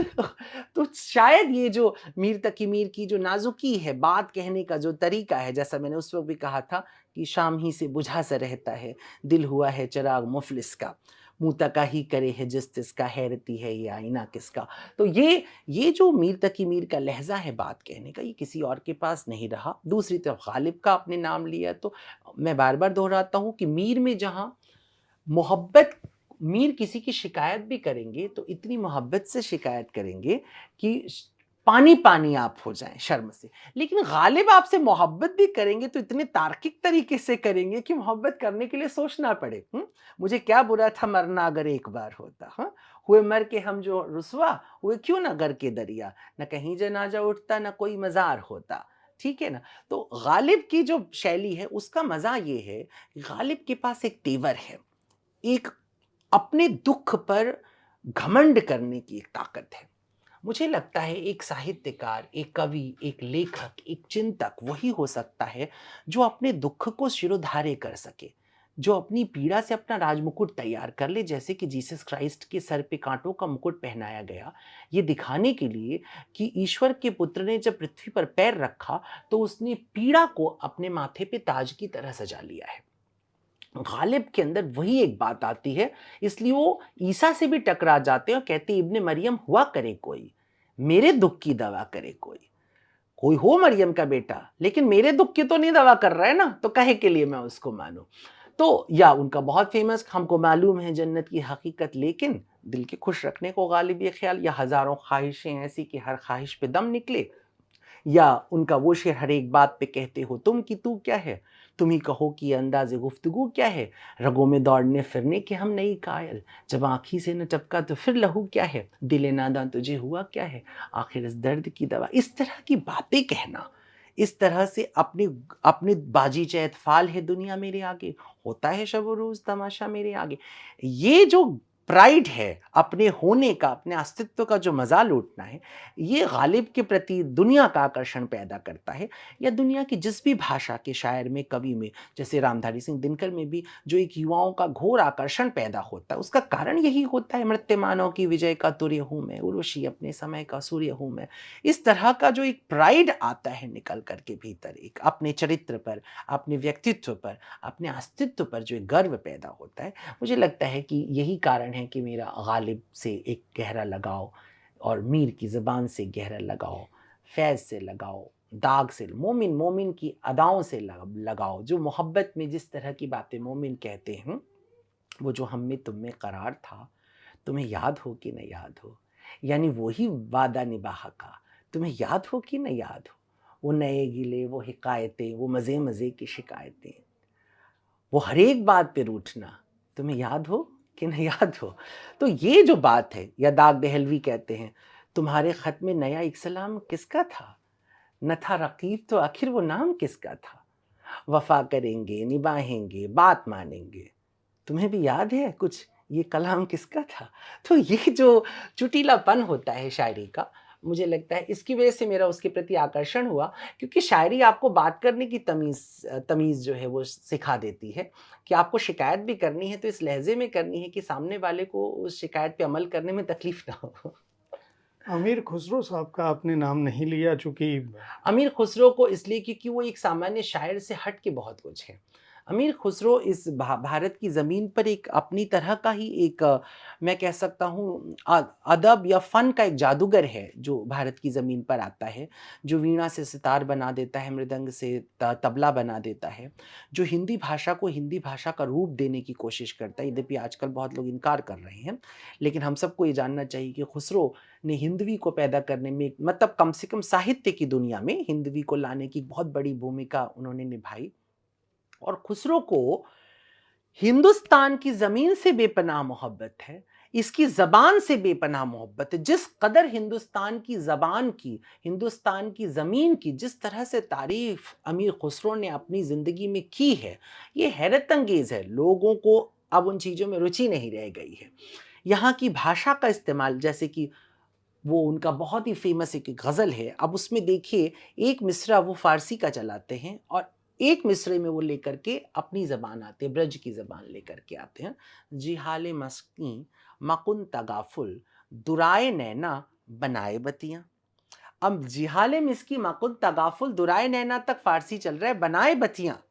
तो शायद ये जो मीर तकी मीर की जो नाजुकी है, बात कहने का जो तरीका है, जैसा मैंने उस वक़्त भी कहा था कि शाम ही से बुझा सा रहता है, दिल हुआ है चिराग मुफ़लिस का, मुँह तका ही करे है जिस तिसका, हैरती है ये आईना किसका। तो ये जो मीर तकी मीर का लहज़ा है बात कहने का, ये किसी और के पास नहीं रहा। दूसरी तरफ गालिब का आपने नाम लिया, तो मैं बार-बार दोहराता हूँ कि मीर में जहाँ मोहब्बत, मीर किसी की शिकायत भी करेंगे तो इतनी मोहब्बत से शिकायत करेंगे कि पानी-पानी आप हो जाएँ शर्म से। लेकिन गालिब आपसे मोहब्बत भी करेंगे तो इतने तार्किक तरीके से करेंगे कि मोहब्बत करने के लिए सोचना पड़े। मुझे क्या बुरा था मरना अगर एक बार होता, हाँ? हुए मर के हम जो रुसवा, हुए क्यों ना गर के दरिया, ना कहीं जनाजा उठता, ना कोई मज़ार होता। ठीक है ना? तो गालिब की जो शैली है उसका मज़ा ये है, गालिब के पास एक तेवर है। एक अपने दुःख पर घमंड करने की एक ताकत है। मुझे लगता है एक साहित्यकार, एक कवि, एक लेखक, एक चिंतक वही हो सकता है जो अपने दुःख को शिरोधार्य कर सके, जो अपनी पीड़ा से अपना राजमुकुट तैयार कर ले, जैसे कि जीसस क्राइस्ट के सर पे काँटों का मुकुट पहनाया गया, ये दिखाने के लिए कि ईश्वर के पुत्र ने जब पृथ्वी पर पैर रखा, तो उसने पीड़ा को अपने माथे पे ताज की तरह सजा लिया है। गालिब के अंदर वही एक बात आती है, इसलिए वो ईसा से भी टकरा जाते हैं और कहते हैं इब्ने मरियम हुआ करे कोई, मेरे दुख की दवा करे कोई। कोई हो मरियम का बेटा, लेकिन मेरे दुख की तो नहीं दवा कर रहा है ना, तो काहे के लिए मैं उसको मानूं। तो या उनका बहुत फेमस, हमको मालूम है जन्नत की हकीकत लेकिन दिल के खुश रखने को गालिब ये ख्याल, या हजारों ख्वाहिशें ऐसी कि हर ख्वाहिश पे दम निकले, या उनका वो शेर हर एक बात पे कहते हो तुम कि तू क्या है, तुम ही कहो कि ये अंदाज़े गुफ्तगू क्या है, रगों में दौड़ने फिरने के हम नहीं कायल, जब आँखी से न टपका तो फिर लहू क्या है, दिले नादां तुझे हुआ क्या है, आखिर इस दर्द की दवा। इस तरह की बातें कहना, इस तरह से अपनी अपनी बाजीचे एतफाल है दुनिया मेरे आगे, होता है शब व रोज़ तमाशा मेरे आगे। ये जो प्राइड है अपने होने का, अपने अस्तित्व का जो मज़ा लूटना है, ये गालिब के प्रति दुनिया का आकर्षण पैदा करता है, या दुनिया की जिस भी भाषा के शायर में, कवि में, जैसे रामधारी सिंह दिनकर में भी जो एक युवाओं का घोर आकर्षण पैदा होता है, उसका कारण यही होता है, मृत्युमानों की विजय का तुर्य हूँ मैं, उर्वशी अपने समय का सूर्य हूँ मैं। इस तरह का जो एक प्राइड आता है निकल कर के भीतर, एक अपने चरित्र पर, अपने व्यक्तित्व पर, अपने अस्तित्व पर जो एक गर्व पैदा होता है, मुझे लगता है कि यही कारण है कि मेरा गालिब से एक गहरा लगाव, और मीर की ज़बान से गहरा लगाव, फैज़ से लगाव, दाग से, मोमिन मोमिन की अदाओं से लगाव, जो मोहब्बत में जिस तरह की बातें मोमिन कहते हैं, वो जो हम में तुम में करार था, तुम्हें याद हो कि न याद हो, यानी वही वादा निभाहा का, तुम्हें याद हो कि न याद हो, वो नए गिले, वो हिकायतें, वो मज़े मज़े की शिकायतें, वो हर एक बात पे रूठना, तुम्हें याद हो कि न याद हो। तो ये जो बात है, या दाग दहलवी कहते हैं, तुम्हारे ख़त में नया एक सलाम किसका था? न था रक़ीब तो आखिर वो नाम किसका था? वफ़ा करेंगे, निभाएँगे, बात मानेंगे, तुम्हें भी याद है कुछ ये कलाम किसका था? तो ये जो चुटीलापन होता है शायरी का, मुझे लगता है इसकी वजह से मेरा उसके प्रति आकर्षण हुआ, क्योंकि शायरी आपको बात करने की तमीज़ जो है वो सिखा देती है कि आपको शिकायत भी करनी है तो इस लहज़े में करनी है कि सामने वाले को उस शिकायत पे अमल करने में तकलीफ़ ना हो। अमीर खुसरो साहब का आपने नाम नहीं लिया, चूँकि अमीर खुसरो को इसलिए क्योंकि वो एक सामान्य शायर से हट के बहुत कुछ है। अमीर खुसरो इस भारत की ज़मीन पर एक अपनी तरह का ही एक मैं कह सकता हूँ अदब या फ़न का एक जादूगर है, जो भारत की ज़मीन पर आता है, जो वीणा से सितार बना देता है, मृदंग से तबला बना देता है, जो हिंदी भाषा को हिंदी भाषा का रूप देने की कोशिश करता है। यद्यपि आजकल बहुत लोग इनकार कर रहे हैं, लेकिन हम सबको ये जानना चाहिए कि खुसरो ने हिंदवी को पैदा करने में, मतलब कम से कम साहित्य की दुनिया में हिंदवी को लाने की बहुत बड़ी भूमिका उन्होंने निभाई। और खुसरो को हिंदुस्तान की ज़मीन से बेपनाह मोहब्बत है, इसकी ज़बान से बेपनाह मोहब्बत है। जिस कदर हिंदुस्तान की ज़बान की, हिंदुस्तान की ज़मीन की जिस तरह से तारीफ़ अमीर खुसरो ने अपनी ज़िंदगी में की है, ये हैरत अंगेज़ है। लोगों को अब उन चीज़ों में रुचि नहीं रह गई है। यहाँ की भाषा का इस्तेमाल, जैसे कि वो उनका बहुत ही फ़ेमस एक गज़ल है, अब उसमें देखिए एक मिसरा वो फ़ारसी का चलाते हैं और एक मिसरे में वो लेकर के अपनी ज़बान आते हैं, ब्रज की ज़बान लेकर के आते हैं। जिहाले मस्की मकुन तगाफुल दुराए नैना बनाए बतियाँ। अब जिहाले मिस्की मकुन तगाफुल दुराए नैना तक फ़ारसी चल रहा है, बनाए बतियाँ।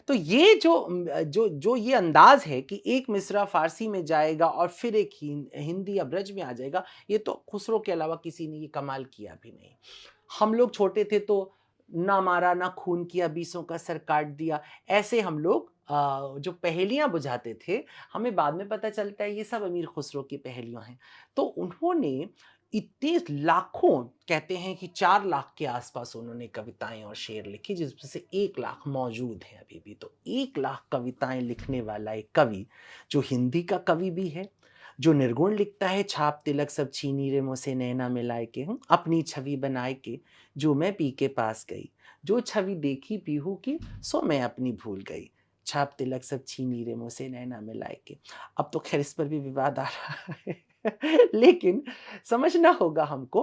तो ये जो ये अंदाज़ है कि एक मिसरा फ़ारसी में जाएगा और फिर एक हिंदी या ब्रज में आ जाएगा, ये तो खुसरो के अलावा किसी ने ये कमाल किया भी नहीं। हम लोग छोटे थे तो ना मारा ना खून किया, बीसों का सर काट दिया, ऐसे हम लोग जो पहेलियाँ बुझाते थे, हमें बाद में पता चलता है ये सब अमीर खुसरो की पहेलियाँ हैं। तो उन्होंने इतने लाखों, कहते हैं कि 4 लाख के आसपास उन्होंने कविताएँ और शेर लिखे, जिसमें से 1 लाख मौजूद हैं अभी भी। तो 1 लाख कविताएँ लिखने वाला एक कवि, जो हिंदी का कवि भी है, जो निर्गुण लिखता है, छाप तिलक सब छीनी रे मुझसे नैना मिलाए के, अपनी छवि बनाए के, जो मैं पी के पास गई, जो छवि देखी पीहू की, सो मैं अपनी भूल गई, छाप तिलक सब छीनी रे मुझसे नैना मिलाए के। अब तो खैर इस पर भी विवाद आ रहा है लेकिन समझना होगा हमको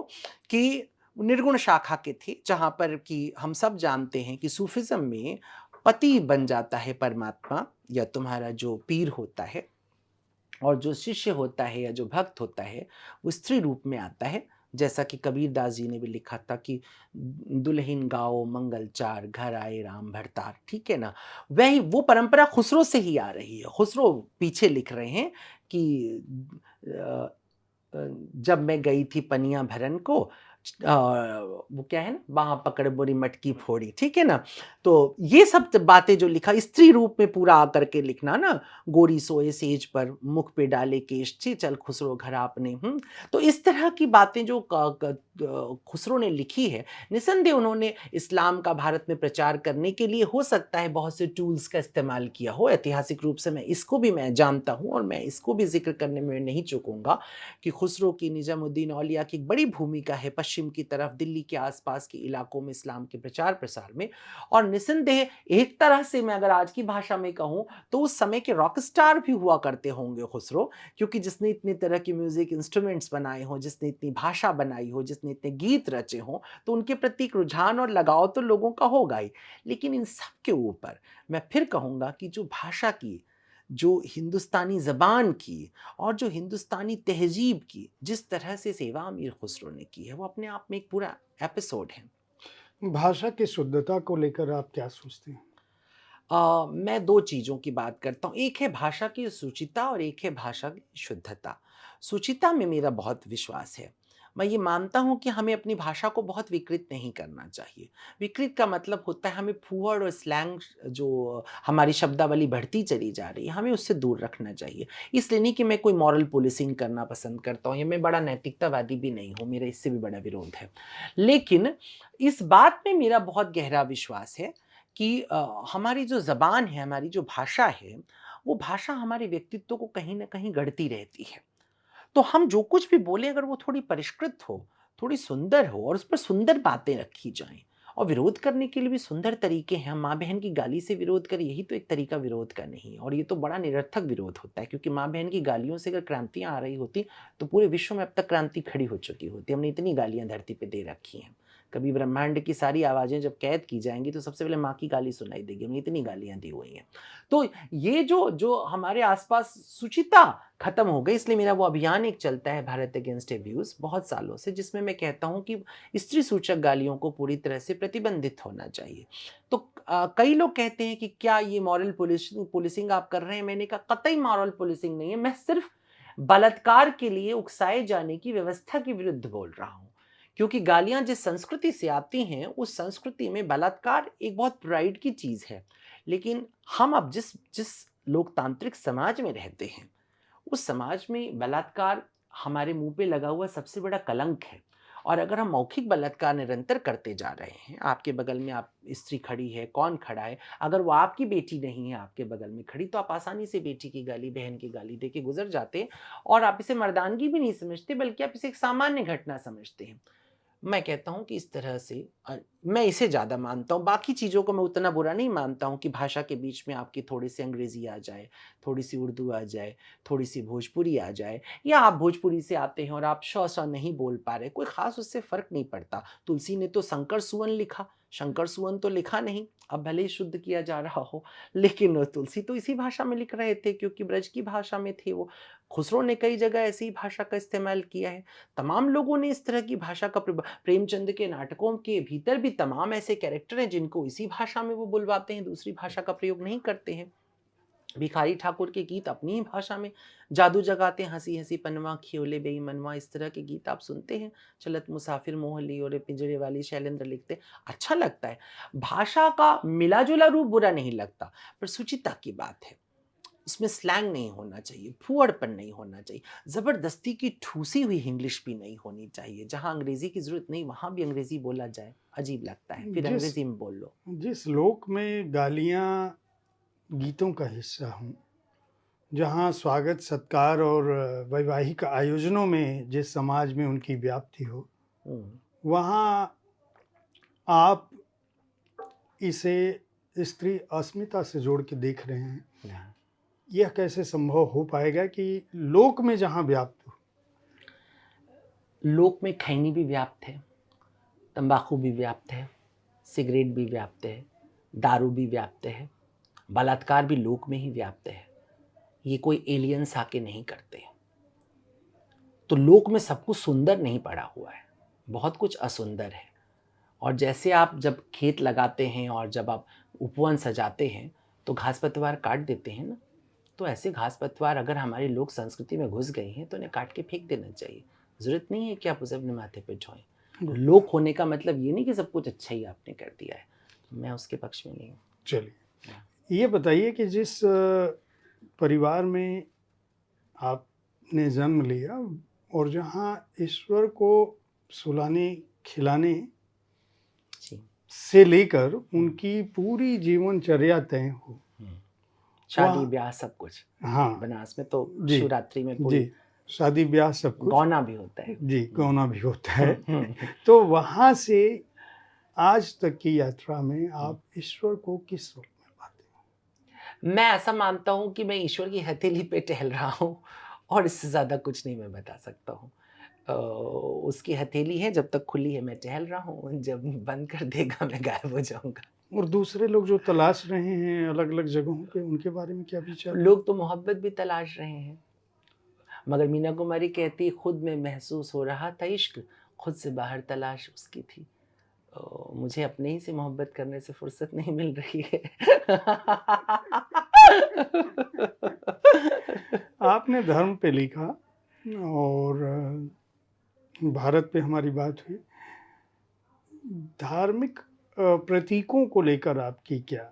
कि निर्गुण शाखा के थे, जहाँ पर कि हम सब जानते हैं कि सूफिज़्म में पति बन जाता है परमात्मा या तुम्हारा जो पीर होता है, और जो शिष्य होता है या जो भक्त होता है वो स्त्री रूप में आता है। जैसा कि कबीर दास जी ने भी लिखा था कि दुल्हन गाओ मंगल चार घर आए राम भरतार, ठीक है ना। वही वो परंपरा खुसरो से ही आ रही है। खुसरो पीछे लिख रहे हैं कि अ, जब मैं गई थी पनिया भरन को, वो क्या है ना, बाह पकड़ बोरी मटकी फोड़ी, ठीक है ना। तो ये सब बातें जो लिखा स्त्री रूप में पूरा आकर के लिखना ना, गोरी सोए सेज पर मुख पे डाले केश छी चल खुसरो घर आपने, तो इस तरह की बातें जो खुसरो ने लिखी है, निसंदेह उन्होंने इस्लाम का भारत में प्रचार करने के लिए हो सकता है बहुत से टूल्स का इस्तेमाल किया हो। ऐतिहासिक रूप से मैं जानता हूँ और मैं इसको भी जिक्र करने में नहीं चूकूंगा कि खुसरो की, निजामुद्दीन औलिया की एक बड़ी भूमिका है पश्चिम की तरफ दिल्ली के आसपास के इलाकों में इस्लाम के प्रचार प्रसार में। और निसंदेह एक तरह से मैं अगर आज की भाषा में कहूँ तो उस समय के रॉक स्टार भी हुआ करते होंगे खुसरो, क्योंकि जिसने इतने तरह के म्यूजिक इंस्ट्रूमेंट्स बनाए हों, जिसने इतनी भाषा बनाई हो, जिसने इतने गीत रचे हों, तो उनके प्रति एक रुझान और लगाव तो लोगों का होगा ही। लेकिन इन सब के ऊपर मैं फिर कहूँगा कि जो भाषा की, जो हिंदुस्तानी ज़बान की और जो हिंदुस्तानी तहज़ीब की जिस तरह से सेवा अमीर खुसरो ने की है, वो अपने आप में एक पूरा एपिसोड है। भाषा की शुद्धता को लेकर आप क्या सोचते हैं? मैं 2 चीज़ों की बात करता हूँ। एक है भाषा की सुचिता और एक है भाषा की शुद्धता। सुचिता में मेरा बहुत विश्वास है। मैं ये मानता हूँ कि हमें अपनी भाषा को बहुत विकृत नहीं करना चाहिए। विकृत का मतलब होता है हमें फूहड़ और स्लैंग, जो हमारी शब्दावली बढ़ती चली जा रही है, हमें उससे दूर रखना चाहिए। इसलिए नहीं कि मैं कोई मॉरल पुलिसिंग करना पसंद करता हूँ या मैं बड़ा नैतिकतावादी भी नहीं हूँ, मेरा इससे भी बड़ा विरोध है। लेकिन इस बात में मेरा बहुत गहरा विश्वास है कि हमारी जो ज़बान है, हमारी जो भाषा है, वो भाषा हमारे व्यक्तित्व को कहीं न कहीं गढ़ती रहती है। तो हम जो कुछ भी बोलें अगर वो थोड़ी परिष्कृत हो, थोड़ी सुंदर हो और उस पर सुंदर बातें रखी जाएँ, और विरोध करने के लिए भी सुंदर तरीके हैं। हम माँ-बहन की गाली से विरोध करें, यही तो एक तरीका विरोध का नहीं है, और ये तो बड़ा निरर्थक विरोध होता है, क्योंकि माँ-बहन की गालियों से अगर क्रांतियाँ आ रही होती, तो पूरे विश्व में अब तक क्रांति खड़ी हो चुकी होती। हमने इतनी गालियाँ धरती पे दे रखी हैं। कभी ब्रह्मांड की सारी आवाज़ें जब कैद की जाएँगी, तो सबसे पहले माँ की गाली सुनाई देगी। हमने इतनी गालियाँ दी हुई हैं। तो ये जो जो हमारे आस-पास शुचिता खत्म हो गई, इसलिए मेरा वो अभियान एक चलता है भारत अगेंस्ट अब्यूज़ बहुत सालों से, जिसमें मैं कहता हूँ कि स्त्री सूचक गालियों को पूरी तरह से प्रतिबंधित होना चाहिए। तो कई लोग कहते हैं कि क्या ये मॉरल पुलिसिंग आप कर रहे हैं? मैंने कहा कतई मॉरल पुलिसिंग नहीं है, मैं सिर्फ बलात्कार के लिए उकसाए जाने की व्यवस्था के विरुद्ध बोल रहा हूँ। क्योंकि गालियाँ जिस संस्कृति से आती हैं, उस संस्कृति में बलात्कार एक बहुत प्राइड की चीज़ है। लेकिन हम अब जिस जिस लोकतांत्रिक समाज में रहते हैं, उस समाज में बलात्कार हमारे मुंह पे लगा हुआ सबसे बड़ा कलंक है। और अगर हम मौखिक बलात्कार निरंतर करते जा रहे हैं, आपके बगल में आप स्त्री खड़ी है, कौन खड़ा है, अगर वो आपकी बेटी नहीं है आपके बगल में खड़ी, तो आप आसानी से बेटी की गाली, बहन की गाली दे के गुजर जाते हैं, और आप इसे मर्दानगी भी नहीं समझते, बल्कि आप इसे एक सामान्य घटना समझते हैं। मैं कहता हूं कि इस तरह से मैं इसे ज़्यादा मानता हूँ, बाकी चीज़ों को मैं उतना बुरा नहीं मानता हूँ कि भाषा के बीच में आपकी थोड़ी-सी अंग्रेज़ी आ जाए, थोड़ी-सी उर्दू आ जाए, थोड़ी-सी भोजपुरी आ जाए, या आप भोजपुरी से आते हैं और आप श नहीं बोल पा रहे, कोई ख़ास उससे फ़र्क नहीं पड़ता। तुलसी ने तो शंकर सुवन लिखा, शंकर सुवन तो लिखा नहीं, अब भले ही शुद्ध किया जा रहा हो, लेकिन तुलसी तो इसी भाषा में लिख रहे थे क्योंकि ब्रज की भाषा में थे वो। खुसरो ने कई जगह ऐसी ही भाषा का इस्तेमाल किया है। तमाम लोगों ने इस तरह की भाषा का प्रेमचंद के नाटकों के भीतर भी तमाम ऐसे कैरेक्टर हैं जिनको इसी भाषा में वो बुलवाते हैं, दूसरी भाषा का प्रयोग नहीं करते हैं। भिखारी ठाकुर के गीत अपनी ही भाषा में जादू जगाते हैं, हंसी हंसी पनवा खियोले बेईमनवा, इस तरह के गीत आप सुनते हैं। चलत मुसाफिर मोह लियो रे पिंजरे वाली शैलेंद्र लिखते हैं, अच्छा लगता है। भाषा का मिला जुला रूप बुरा नहीं लगता, पर सुचिता की बात है, उसमें स्लैंग नहीं होना चाहिए, फूहड़पन नहीं होना चाहिए, ज़बरदस्ती की ठूसी हुई इंग्लिश भी नहीं होनी चाहिए। जहाँ अंग्रेज़ी की ज़रूरत नहीं वहाँ भी अंग्रेज़ी बोला जाए, अजीब लगता है, फिर जिस अंग्रेज़ी में बोल लो। जिस लोक में गालियाँ गीतों का हिस्सा हों, जहाँ स्वागत सत्कार और वैवाहिक आयोजनों में जिस समाज में उनकी व्याप्ति हो, वहाँ आप इसे स्त्री अस्मिता से जोड़ के देख रहे हैं। यह कैसे संभव हो पाएगा कि लोक में जहाँ व्याप्त हो? लोक में खैनी भी व्याप्त है, तंबाकू भी व्याप्त है, सिगरेट भी व्याप्त है, दारू भी व्याप्त है, बलात्कार भी लोक में ही व्याप्त है। ये कोई एलियंस आके नहीं करते। तो लोक में सब कुछ सुंदर नहीं पड़ा हुआ है, बहुत कुछ असुंदर है। और जैसे आप जब खेत लगाते हैं और जब आप उपवन सजाते हैं तो घास पतवार काट देते हैं ना, तो ऐसे घास पतवार अगर हमारी लोक संस्कृति में घुस गई हैं तो उन्हें काट के फेंक देना चाहिए। ज़रूरत नहीं है कि आप उसे अपने माथे पे ढोएं। लोक होने का मतलब ये नहीं कि सब कुछ अच्छा ही आपने कर दिया है, मैं उसके पक्ष में नहीं हूँ। चलिए, ये बताइए कि जिस परिवार में आपने जन्म लिया और जहाँ ईश्वर को सुलाने खिलाने जी। से लेकर उनकी पूरी जीवनचर्या तय हो, शादी वहाँ- ब्याह सब कुछ, हाँ बनारस में तो जी, शिवरात्रि में पूरी जी, शादी ब्याह सब कुछ, गौना भी होता है। जी, गौना भी होता है। तो वहाँ से आज तक की यात्रा में आप ईश्वर को किस रूप में पाते हैं? मैं ऐसा मानता हूँ कि मैं ईश्वर की हथेली पे टहल रहा हूँ और इससे ज़्यादा कुछ नहीं मैं बता सकता हूँ। उसकी हथेली है, जब तक खुली है मैं टहल रहा हूँ, जब बंद कर देगा मैं गायब हो जाऊँगा। और दूसरे लोग जो तलाश रहे हैं अलग-अलग जगहों पे, उनके बारे में क्या विचार है? लोग तो मोहब्बत भी तलाश रहे हैं, मगर मीना कुमारी कहती है खुद में महसूस हो रहा था इश्क, खुद से बाहर तलाश उसकी थी। मुझे अपने ही से मोहब्बत करने से फुर्सत नहीं मिल रही है। आपने धर्म पे लिखा और भारत पे हमारी बात हुई। धार्मिक प्रतीकों को लेकर आपकी क्या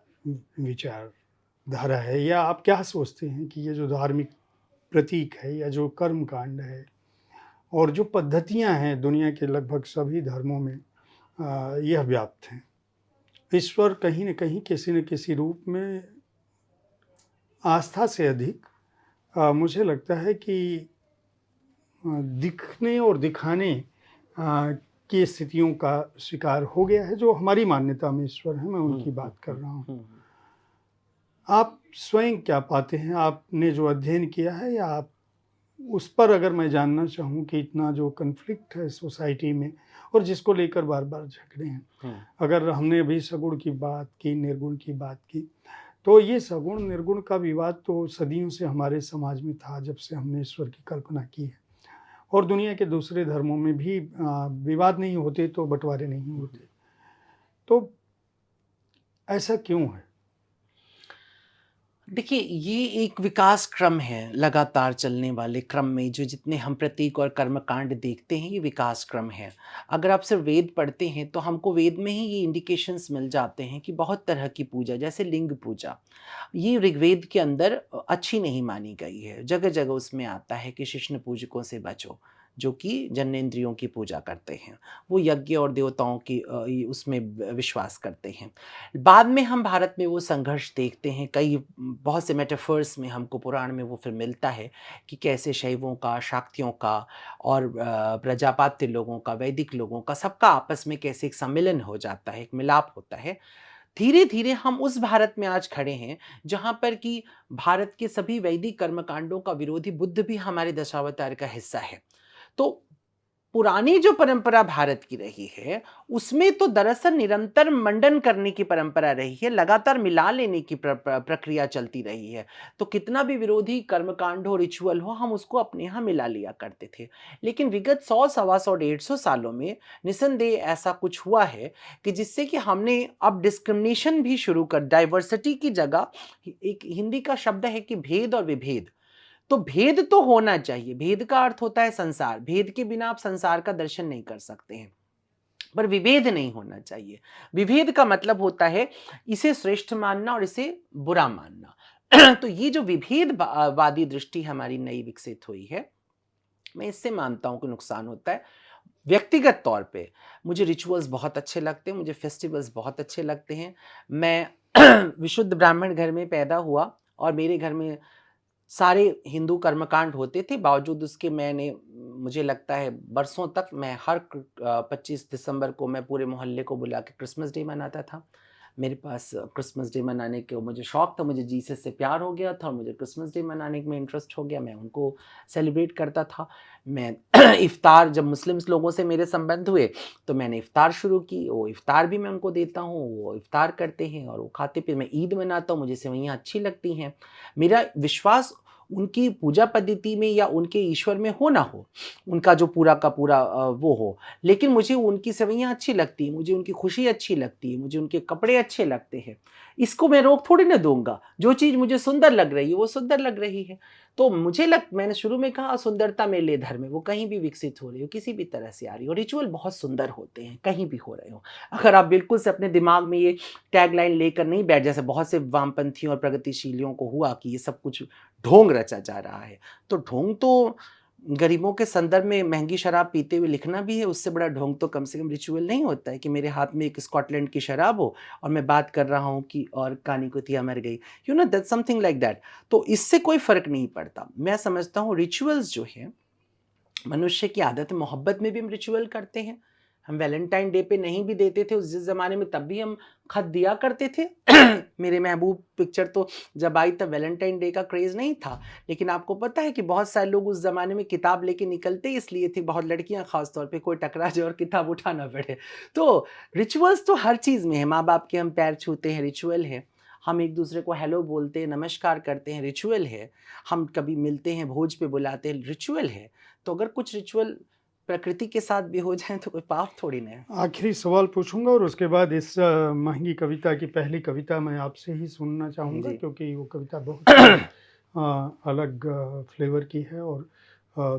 विचारधारा है, या आप क्या सोचते हैं कि ये जो धार्मिक प्रतीक है या जो कर्म कांड है और जो पद्धतियां हैं दुनिया के लगभग सभी धर्मों में यह व्याप्त हैं, ईश्वर कहीं न कहीं किसी न किसी रूप में आस्था से अधिक मुझे लगता है कि दिखने और दिखाने की स्थितियों का शिकार हो गया है। जो हमारी मान्यता में ईश्वर है, मैं उनकी बात कर रहा हूँ। आप स्वयं क्या पाते हैं? आपने जो अध्ययन किया है, या आप उस पर अगर मैं जानना चाहूँ कि इतना जो कन्फ्लिक्ट है सोसाइटी में और जिसको लेकर बार-बार झगड़े हैं। अगर हमने अभी सगुण की बात की, निर्गुण की बात की, तो ये सगुण निर्गुण का विवाद तो सदियों से हमारे समाज में था, जब से हमने ईश्वर की कल्पना की है। और दुनिया के दूसरे धर्मों में भी विवाद नहीं होते तो बंटवारे नहीं होते। तो ऐसा क्यों है? देखिए, ये एक विकास क्रम है, लगातार चलने वाले क्रम में जो जितने हम प्रतीक और कर्मकांड देखते हैं, ये विकास क्रम है। अगर आप सिर्फ वेद पढ़ते हैं तो हमको वेद में ही ये इंडिकेशंस मिल जाते हैं कि बहुत तरह की पूजा, जैसे लिंग पूजा, ये ऋग्वेद के अंदर अच्छी नहीं मानी गई है। जगह जगह उसमें आता है कि शिष्ण पूजकों से बचो, जो कि जन्नेंद्रियों की पूजा करते हैं, वो यज्ञ और देवताओं की उसमें विश्वास करते हैं। बाद में हम भारत में वो संघर्ष देखते हैं, कई बहुत से मेटाफर्स में हमको पुराण में वो फिर मिलता है कि कैसे शैवों का, शाक्तियों का और प्रजापात्य लोगों का, वैदिक लोगों का, सबका आपस में कैसे एक सम्मिलन हो जाता है, एक मिलाप होता है। धीरे-धीरे हम उस भारत में आज खड़े हैं, जहाँ पर कि भारत के सभी वैदिक कर्मकांडों का विरोधी बुद्ध भी हमारे दशावतार का हिस्सा है। तो पुरानी जो परंपरा भारत की रही है, उसमें तो दरअसल निरंतर मंडन करने की परंपरा रही है, लगातार मिला लेने की प्रक्रिया चलती रही है। तो कितना भी विरोधी कर्मकांड हो, रिचुअल हो, हम उसको अपने यहाँ मिला लिया करते थे। लेकिन विगत 100, सवा 100, 150 सालों में निसंदेह ऐसा कुछ हुआ है कि जिससे कि हमने अब डिस्क्रिमिनेशन भी शुरू कर, डाइवर्सिटी की जगह एक हिंदी का शब्द है कि भेद और विभेद। तो भेद तो होना चाहिए, भेद का अर्थ होता है संसार, भेद के बिना आप संसार का दर्शन नहीं कर सकते हैं, पर विभेद नहीं होना चाहिए। विभेद का मतलब होता है इसे श्रेष्ठ मानना और इसे बुरा मानना। तो ये जो विभेद वादी दृष्टि हमारी नई विकसित हुई है, मैं इससे मानता हूं कि नुकसान होता है। व्यक्तिगत तौर पे मुझे रिचुअल्स बहुत अच्छे लगते हैं, मुझे फेस्टिवल्स बहुत अच्छे लगते हैं। मैं विशुद्ध ब्राह्मण घर में पैदा हुआ और मेरे घर में सारे हिंदू कर्मकांड होते थे, बावजूद उसके मुझे लगता है बरसों तक मैं हर 25 दिसंबर को मैं पूरे मोहल्ले को बुला के क्रिसमस डे मनाता था। मेरे पास क्रिसमस डे मनाने के मुझे शौक था, मुझे जीसस से प्यार हो गया था और मुझे क्रिसमस डे मनाने में इंटरेस्ट हो गया, मैं उनको सेलिब्रेट करता था। मैं इफ्तार, जब मुस्लिम्स लोगों से मेरे संबंध हुए तो मैंने इफ्तार शुरू की, वो इफ्तार भी मैं उनको देता हूँ, वो इफ्तार करते हैं और वो खाते पे। मैं ईद मनाता हूँ, मुझे सेवइयाँ अच्छी लगती हैं। मेरा विश्वास उनकी पूजा पद्धति में या उनके ईश्वर में हो ना हो, उनका जो पूरा का पूरा वो हो, लेकिन मुझे उनकी सेवइयाँ अच्छी लगती हैं, मुझे उनकी खुशी अच्छी लगती है, मुझे उनके कपड़े अच्छे लगते हैं। इसको मैं रोक थोड़ी ना दूँगा, जो चीज़ मुझे सुंदर लग रही है, वो सुंदर लग रही है। तो मैंने शुरू में कहा सुंदरता में ले धर्म है, वो कहीं भी विकसित हो रही हो, किसी भी तरह से आ रही हो, रिचुअल बहुत सुंदर होते हैं, कहीं भी हो रहे हो। अगर आप बिल्कुल से अपने दिमाग में ये टैगलाइन लेकर नहीं बैठ, जैसे बहुत से वामपंथियों और प्रगतिशीलियों को हुआ कि ये सब कुछ ढोंग रचा जा रहा है, तो ढोंग तो गरीबों के संदर्भ में महंगी शराब पीते हुए लिखना भी है, उससे बड़ा ढोंग तो कम से कम रिचुअल नहीं होता है कि मेरे हाथ में एक स्कॉटलैंड की शराब हो और मैं बात कर रहा हूँ कि और कानी कुतिया मर गई, you know that something like that. तो इससे कोई फर्क नहीं पड़ता। मैं समझता हूँ रिचुअल्स जो है मनुष्य की आदत है, मोहब्बत में भी हम रिचुअल करते हैं। हम वैलेंटाइन डे पे नहीं भी देते थे उस जिस ज़माने में, तब भी हम खत दिया करते थे। मेरे महबूब पिक्चर तो जब आई तब वैलेंटाइन डे का क्रेज़ नहीं था। लेकिन आपको पता है कि बहुत सारे लोग उस ज़माने में किताब लेके निकलते इसलिए थे, बहुत लड़कियाँ ख़ास तौर पे, कोई टकरा जाए और किताब उठाना पड़े। तो रिचुअल्स तो हर चीज़ में है, माँ-बाप के हम पैर छूते हैं, रिचुअल है। हम एक-दूसरे को हेलो बोलते हैं, नमस्कार करते हैं, रिचुअल है। हम कभी मिलते हैं, भोज पे बुलाते हैं, रिचुअल है। तो अगर कुछ रिचुअल प्रकृति के साथ भी हो जाए तो कोई पाप थोड़ी ना है। आखिरी सवाल पूछूंगा और उसके बाद इस महंगी कविता की पहली कविता मैं आपसे ही सुनना चाहूँगा, जी। क्योंकि वो कविता बहुत ही अलग फ्लेवर की है और अ,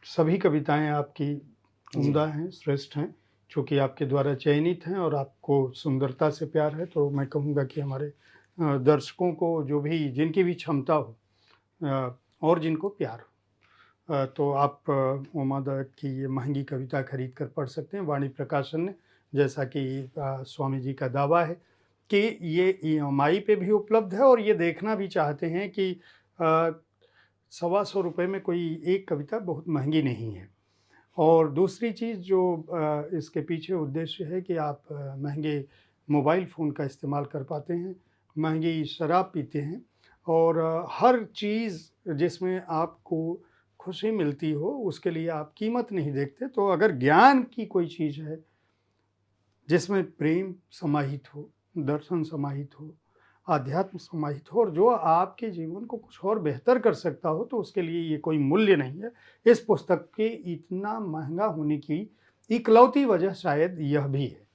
सभी कविताएं आपकी जी। उम्दा हैं, श्रेष्ठ हैं, चूँकि आपके द्वारा चयनित हैं और आपको सुंदरता से प्यार है। तो मैं कहूँगा कि हमारे दर्शकों को जो भी जिनकी भी क्षमता हो और जिनको प्यार हो, तो आप उमा दत्त की ये महंगी कविता खरीद कर पढ़ सकते हैं। वाणी प्रकाशन ने, जैसा कि स्वामी जी का दावा है कि ये EMI पे भी उपलब्ध है और ये देखना भी चाहते हैं कि ₹125 में कोई एक कविता बहुत महंगी नहीं है। और दूसरी चीज़ जो इसके पीछे उद्देश्य है कि आप महंगे मोबाइल फ़ोन का इस्तेमाल कर पाते हैं, महंगी शराब पीते हैं और हर चीज़ जिसमें आपको खुशी मिलती हो उसके लिए आप कीमत नहीं देखते। तो अगर ज्ञान की कोई चीज़ है जिसमें प्रेम समाहित हो, दर्शन समाहित हो, आध्यात्म समाहित हो और जो आपके जीवन को कुछ और बेहतर कर सकता हो, तो उसके लिए ये कोई मूल्य नहीं है। इस पुस्तक के इतना महंगा होने की इकलौती वजह शायद यह भी है।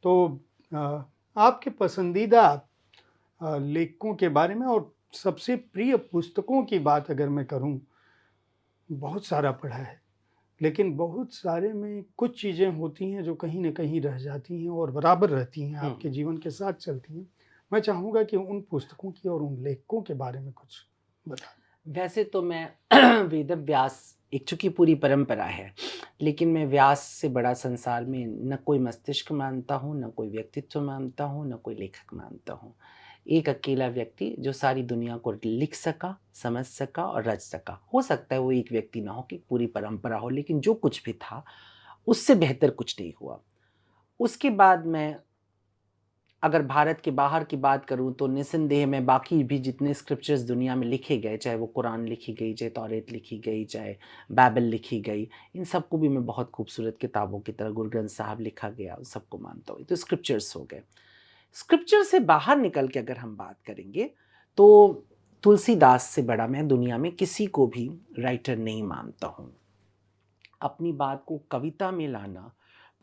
तो आपके पसंदीदा लेखकों के बारे में और सबसे प्रिय पुस्तकों की बात अगर मैं करूं, बहुत सारा पढ़ा है, लेकिन बहुत सारे में कुछ चीज़ें होती हैं जो कहीं न कहीं रह जाती हैं और बराबर रहती हैं, आपके जीवन के साथ चलती हैं। मैं चाहूँगा कि उन पुस्तकों की और उन लेखकों के बारे में कुछ बताएँ। वैसे तो मैं वेद व्यास, एक चूँकि पूरी परंपरा है, लेकिन मैं व्यास से बड़ा संसार में न कोई मस्तिष्क मानता हूँ, न कोई व्यक्तित्व मानता हूँ, न कोई लेखक मानता हूँ। एक अकेला व्यक्ति जो सारी दुनिया को लिख सका, समझ सका और रच सका। हो सकता है वो एक व्यक्ति ना हो कि पूरी परंपरा हो, लेकिन जो कुछ भी था, उससे बेहतर कुछ नहीं हुआ। उसके बाद मैं अगर भारत के बाहर की बात करूँ तो निस्संदेह मैं बाकी भी जितने स्क्रिप्चर्स दुनिया में लिखे गए, चाहे वो कुरान लिखी गई, चाहे तौरेत लिखी गई, चाहे बाइबल लिखी गई, इन सबको भी मैं बहुत खूबसूरत किताबों की तरह गुरु ग्रंथ साहब लिखा गया, उन सबको मानता हूँ। ये तो स्क्रिप्चर्स हो गए। स्क्रिप्चर से बाहर निकल के अगर हम बात करेंगे तो तुलसीदास से बड़ा मैं दुनिया में किसी को भी राइटर नहीं मानता हूँ। अपनी बात को कविता में लाना,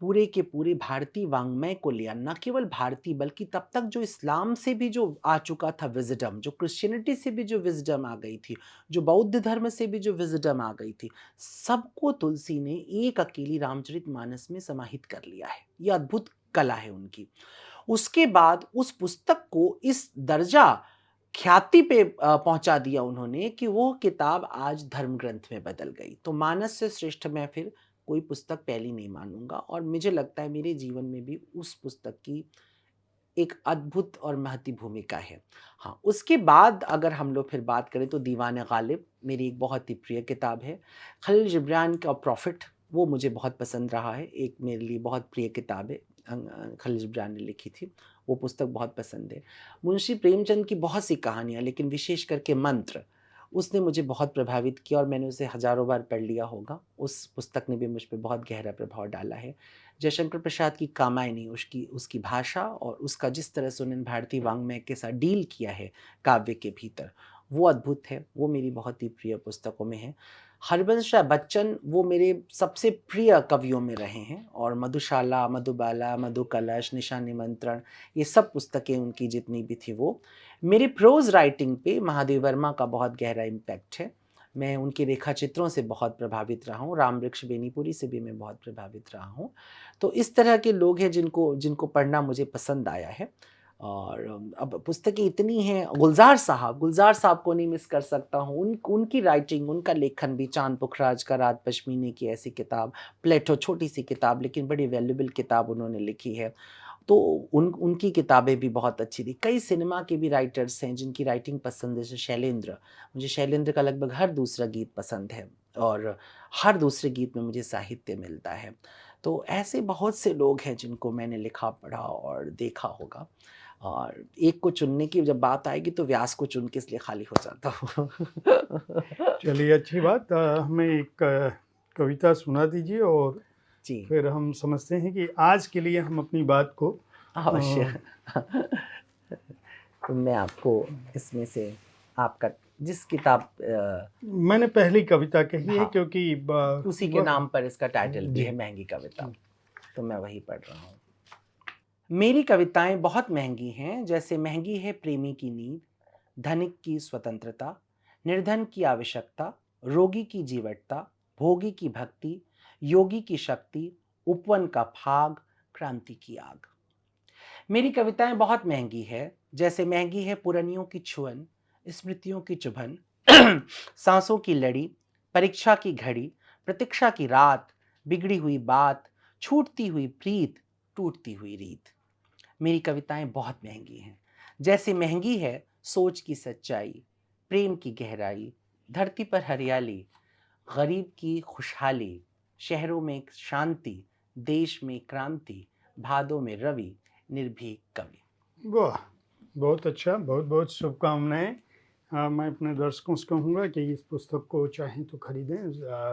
पूरे के पूरे भारतीय वाङ्मय को लिया, न केवल भारतीय बल्कि तब तक जो इस्लाम से भी जो आ चुका था विज़डम, जो क्रिश्चियनिटी से भी जो विज़डम आ गई थी, जो बौद्ध धर्म से भी जो विज़डम आ गई थी, सबको तुलसी ने एक अकेली रामचरितमानस में समाहित कर लिया है। ये अद्भुत कला है उनकी। उसके बाद उस पुस्तक को इस दर्जा ख्याति पे पहुँचा दिया उन्होंने कि वो किताब आज धर्म ग्रंथ में बदल गई। तो मानस से श्रेष्ठ मैं फिर कोई पुस्तक पहली नहीं मानूँगा और मुझे लगता है मेरे जीवन में भी उस पुस्तक की एक अद्भुत और महती भूमिका है। हाँ, उसके बाद अगर हम लोग फिर बात करें तो दीवान गालिब मेरी एक बहुत ही प्रिय किताब है। खलील जिब्रान का प्रॉफ़िट वो मुझे बहुत पसंद रहा है, एक मेरे लिए बहुत प्रिय किताब है। खलील जिब्रान ने लिखी थी, वो पुस्तक बहुत पसंद है। मुंशी प्रेमचंद की बहुत सी कहानियाँ, लेकिन विशेष करके मंत्र, उसने मुझे बहुत प्रभावित किया और मैंने उसे हज़ारों बार पढ़ लिया होगा। उस पुस्तक ने भी मुझ पे बहुत गहरा प्रभाव डाला है। जयशंकर प्रसाद की कामायनी, उसकी उसकी भाषा और उसका जिस तरह से उन्होंने भारतीय वाङ्मय के साथ डील किया है काव्य के भीतर, वो अद्भुत है। वो मेरी बहुत ही प्रिय पुस्तकों में है। हरिवंश राय बच्चन वो मेरे सबसे प्रिय कवियों में रहे हैं और मधुशाला, मधुबाला, मधुकलश, निशा निमंत्रण, ये सब पुस्तकें उनकी जितनी भी थी वो। मेरी प्रोज़ राइटिंग पे महादेव वर्मा का बहुत गहरा इम्पैक्ट है। मैं उनके रेखाचित्रों से बहुत प्रभावित रहा हूँ, रामवृक्ष बेनीपुरी से भी मैं बहुत प्रभावित रहा हूँ। तो इस तरह के लोग हैं जिनको जिनको पढ़ना मुझे पसंद आया है। और अब पुस्तकें इतनी हैं, गुलज़ार साहब को नहीं मिस कर सकता हूँ। उनकी राइटिंग, उनका लेखन भी, चाँद पुखराज का रात पश्मीने की ऐसी किताब, प्लेटो छोटी-सी किताब लेकिन बड़ी वैल्यूएबल किताब उन्होंने लिखी है। तो उनकी किताबें भी बहुत अच्छी थी। कई सिनेमा के भी राइटर्स हैं जिनकी राइटिंग पसंद है, जैसे शैलेंद्र। मुझे शैलेंद्र का लगभग हर दूसरा गीत पसंद है और हर दूसरे गीत में मुझे साहित्य मिलता है। तो ऐसे बहुत से लोग हैं जिनको मैंने लिखा, पढ़ा और देखा होगा और एक को चुनने की जब बात आएगी तो व्यास को चुन के इसलिए खाली हो जाता हूँ। चलिए, अच्छी बात। हमें एक कविता सुना दीजिए और जी, फिर हम समझते हैं कि आज के लिए हम अपनी बात को अवश्य। तो मैं आपको इसमें से आपका जिस किताब मैंने पहली कविता कही है हाँ, क्योंकि उसी के नाम पर इसका टाइटल भी जी। है महंगी कविता, तो मैं वही पढ़ रहा हूँ। मेरी कविताएं बहुत महंगी हैं, जैसे महंगी है प्रेमी की नींद, धनिक की स्वतंत्रता, निर्धन की आवश्यकता, रोगी की जीवटता, भोगी की भक्ति, योगी की शक्ति, उपवन का फाग, क्रांति की आग। मेरी कविताएं बहुत महंगी है, जैसे महंगी है पुरनियों की छुअन, स्मृतियों की चुभन, सांसों की लड़ी, परीक्षा की घड़ी, प्रतीक्षा की रात, बिगड़ी हुई बात, छूटती हुई प्रीत, टूटती हुई रीत। मेरी कविताएं बहुत महंगी हैं, जैसे महंगी है सोच की सच्चाई, प्रेम की गहराई, धरती पर हरियाली, गरीब की खुशहाली, शहरों में शांति, देश में क्रांति, भादों में रवि, निर्भीक कवि। वाह, बहुत अच्छा, बहुत बहुत शुभकामनाएं। मैं अपने दर्शकों से कहूँगा कि इस पुस्तक को चाहें तो खरीदें,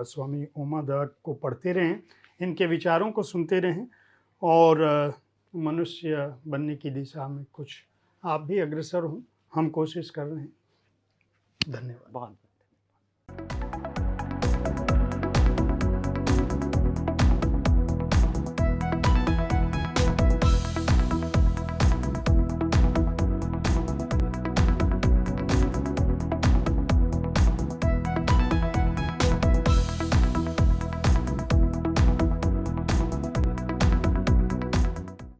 स्वामी उमादत्त को पढ़ते रहें, इनके विचारों को सुनते रहें और मनुष्य बनने की दिशा में कुछ आप भी अग्रसर हों। हम कोशिश कर रहे हैं। धन्यवाद। बहुत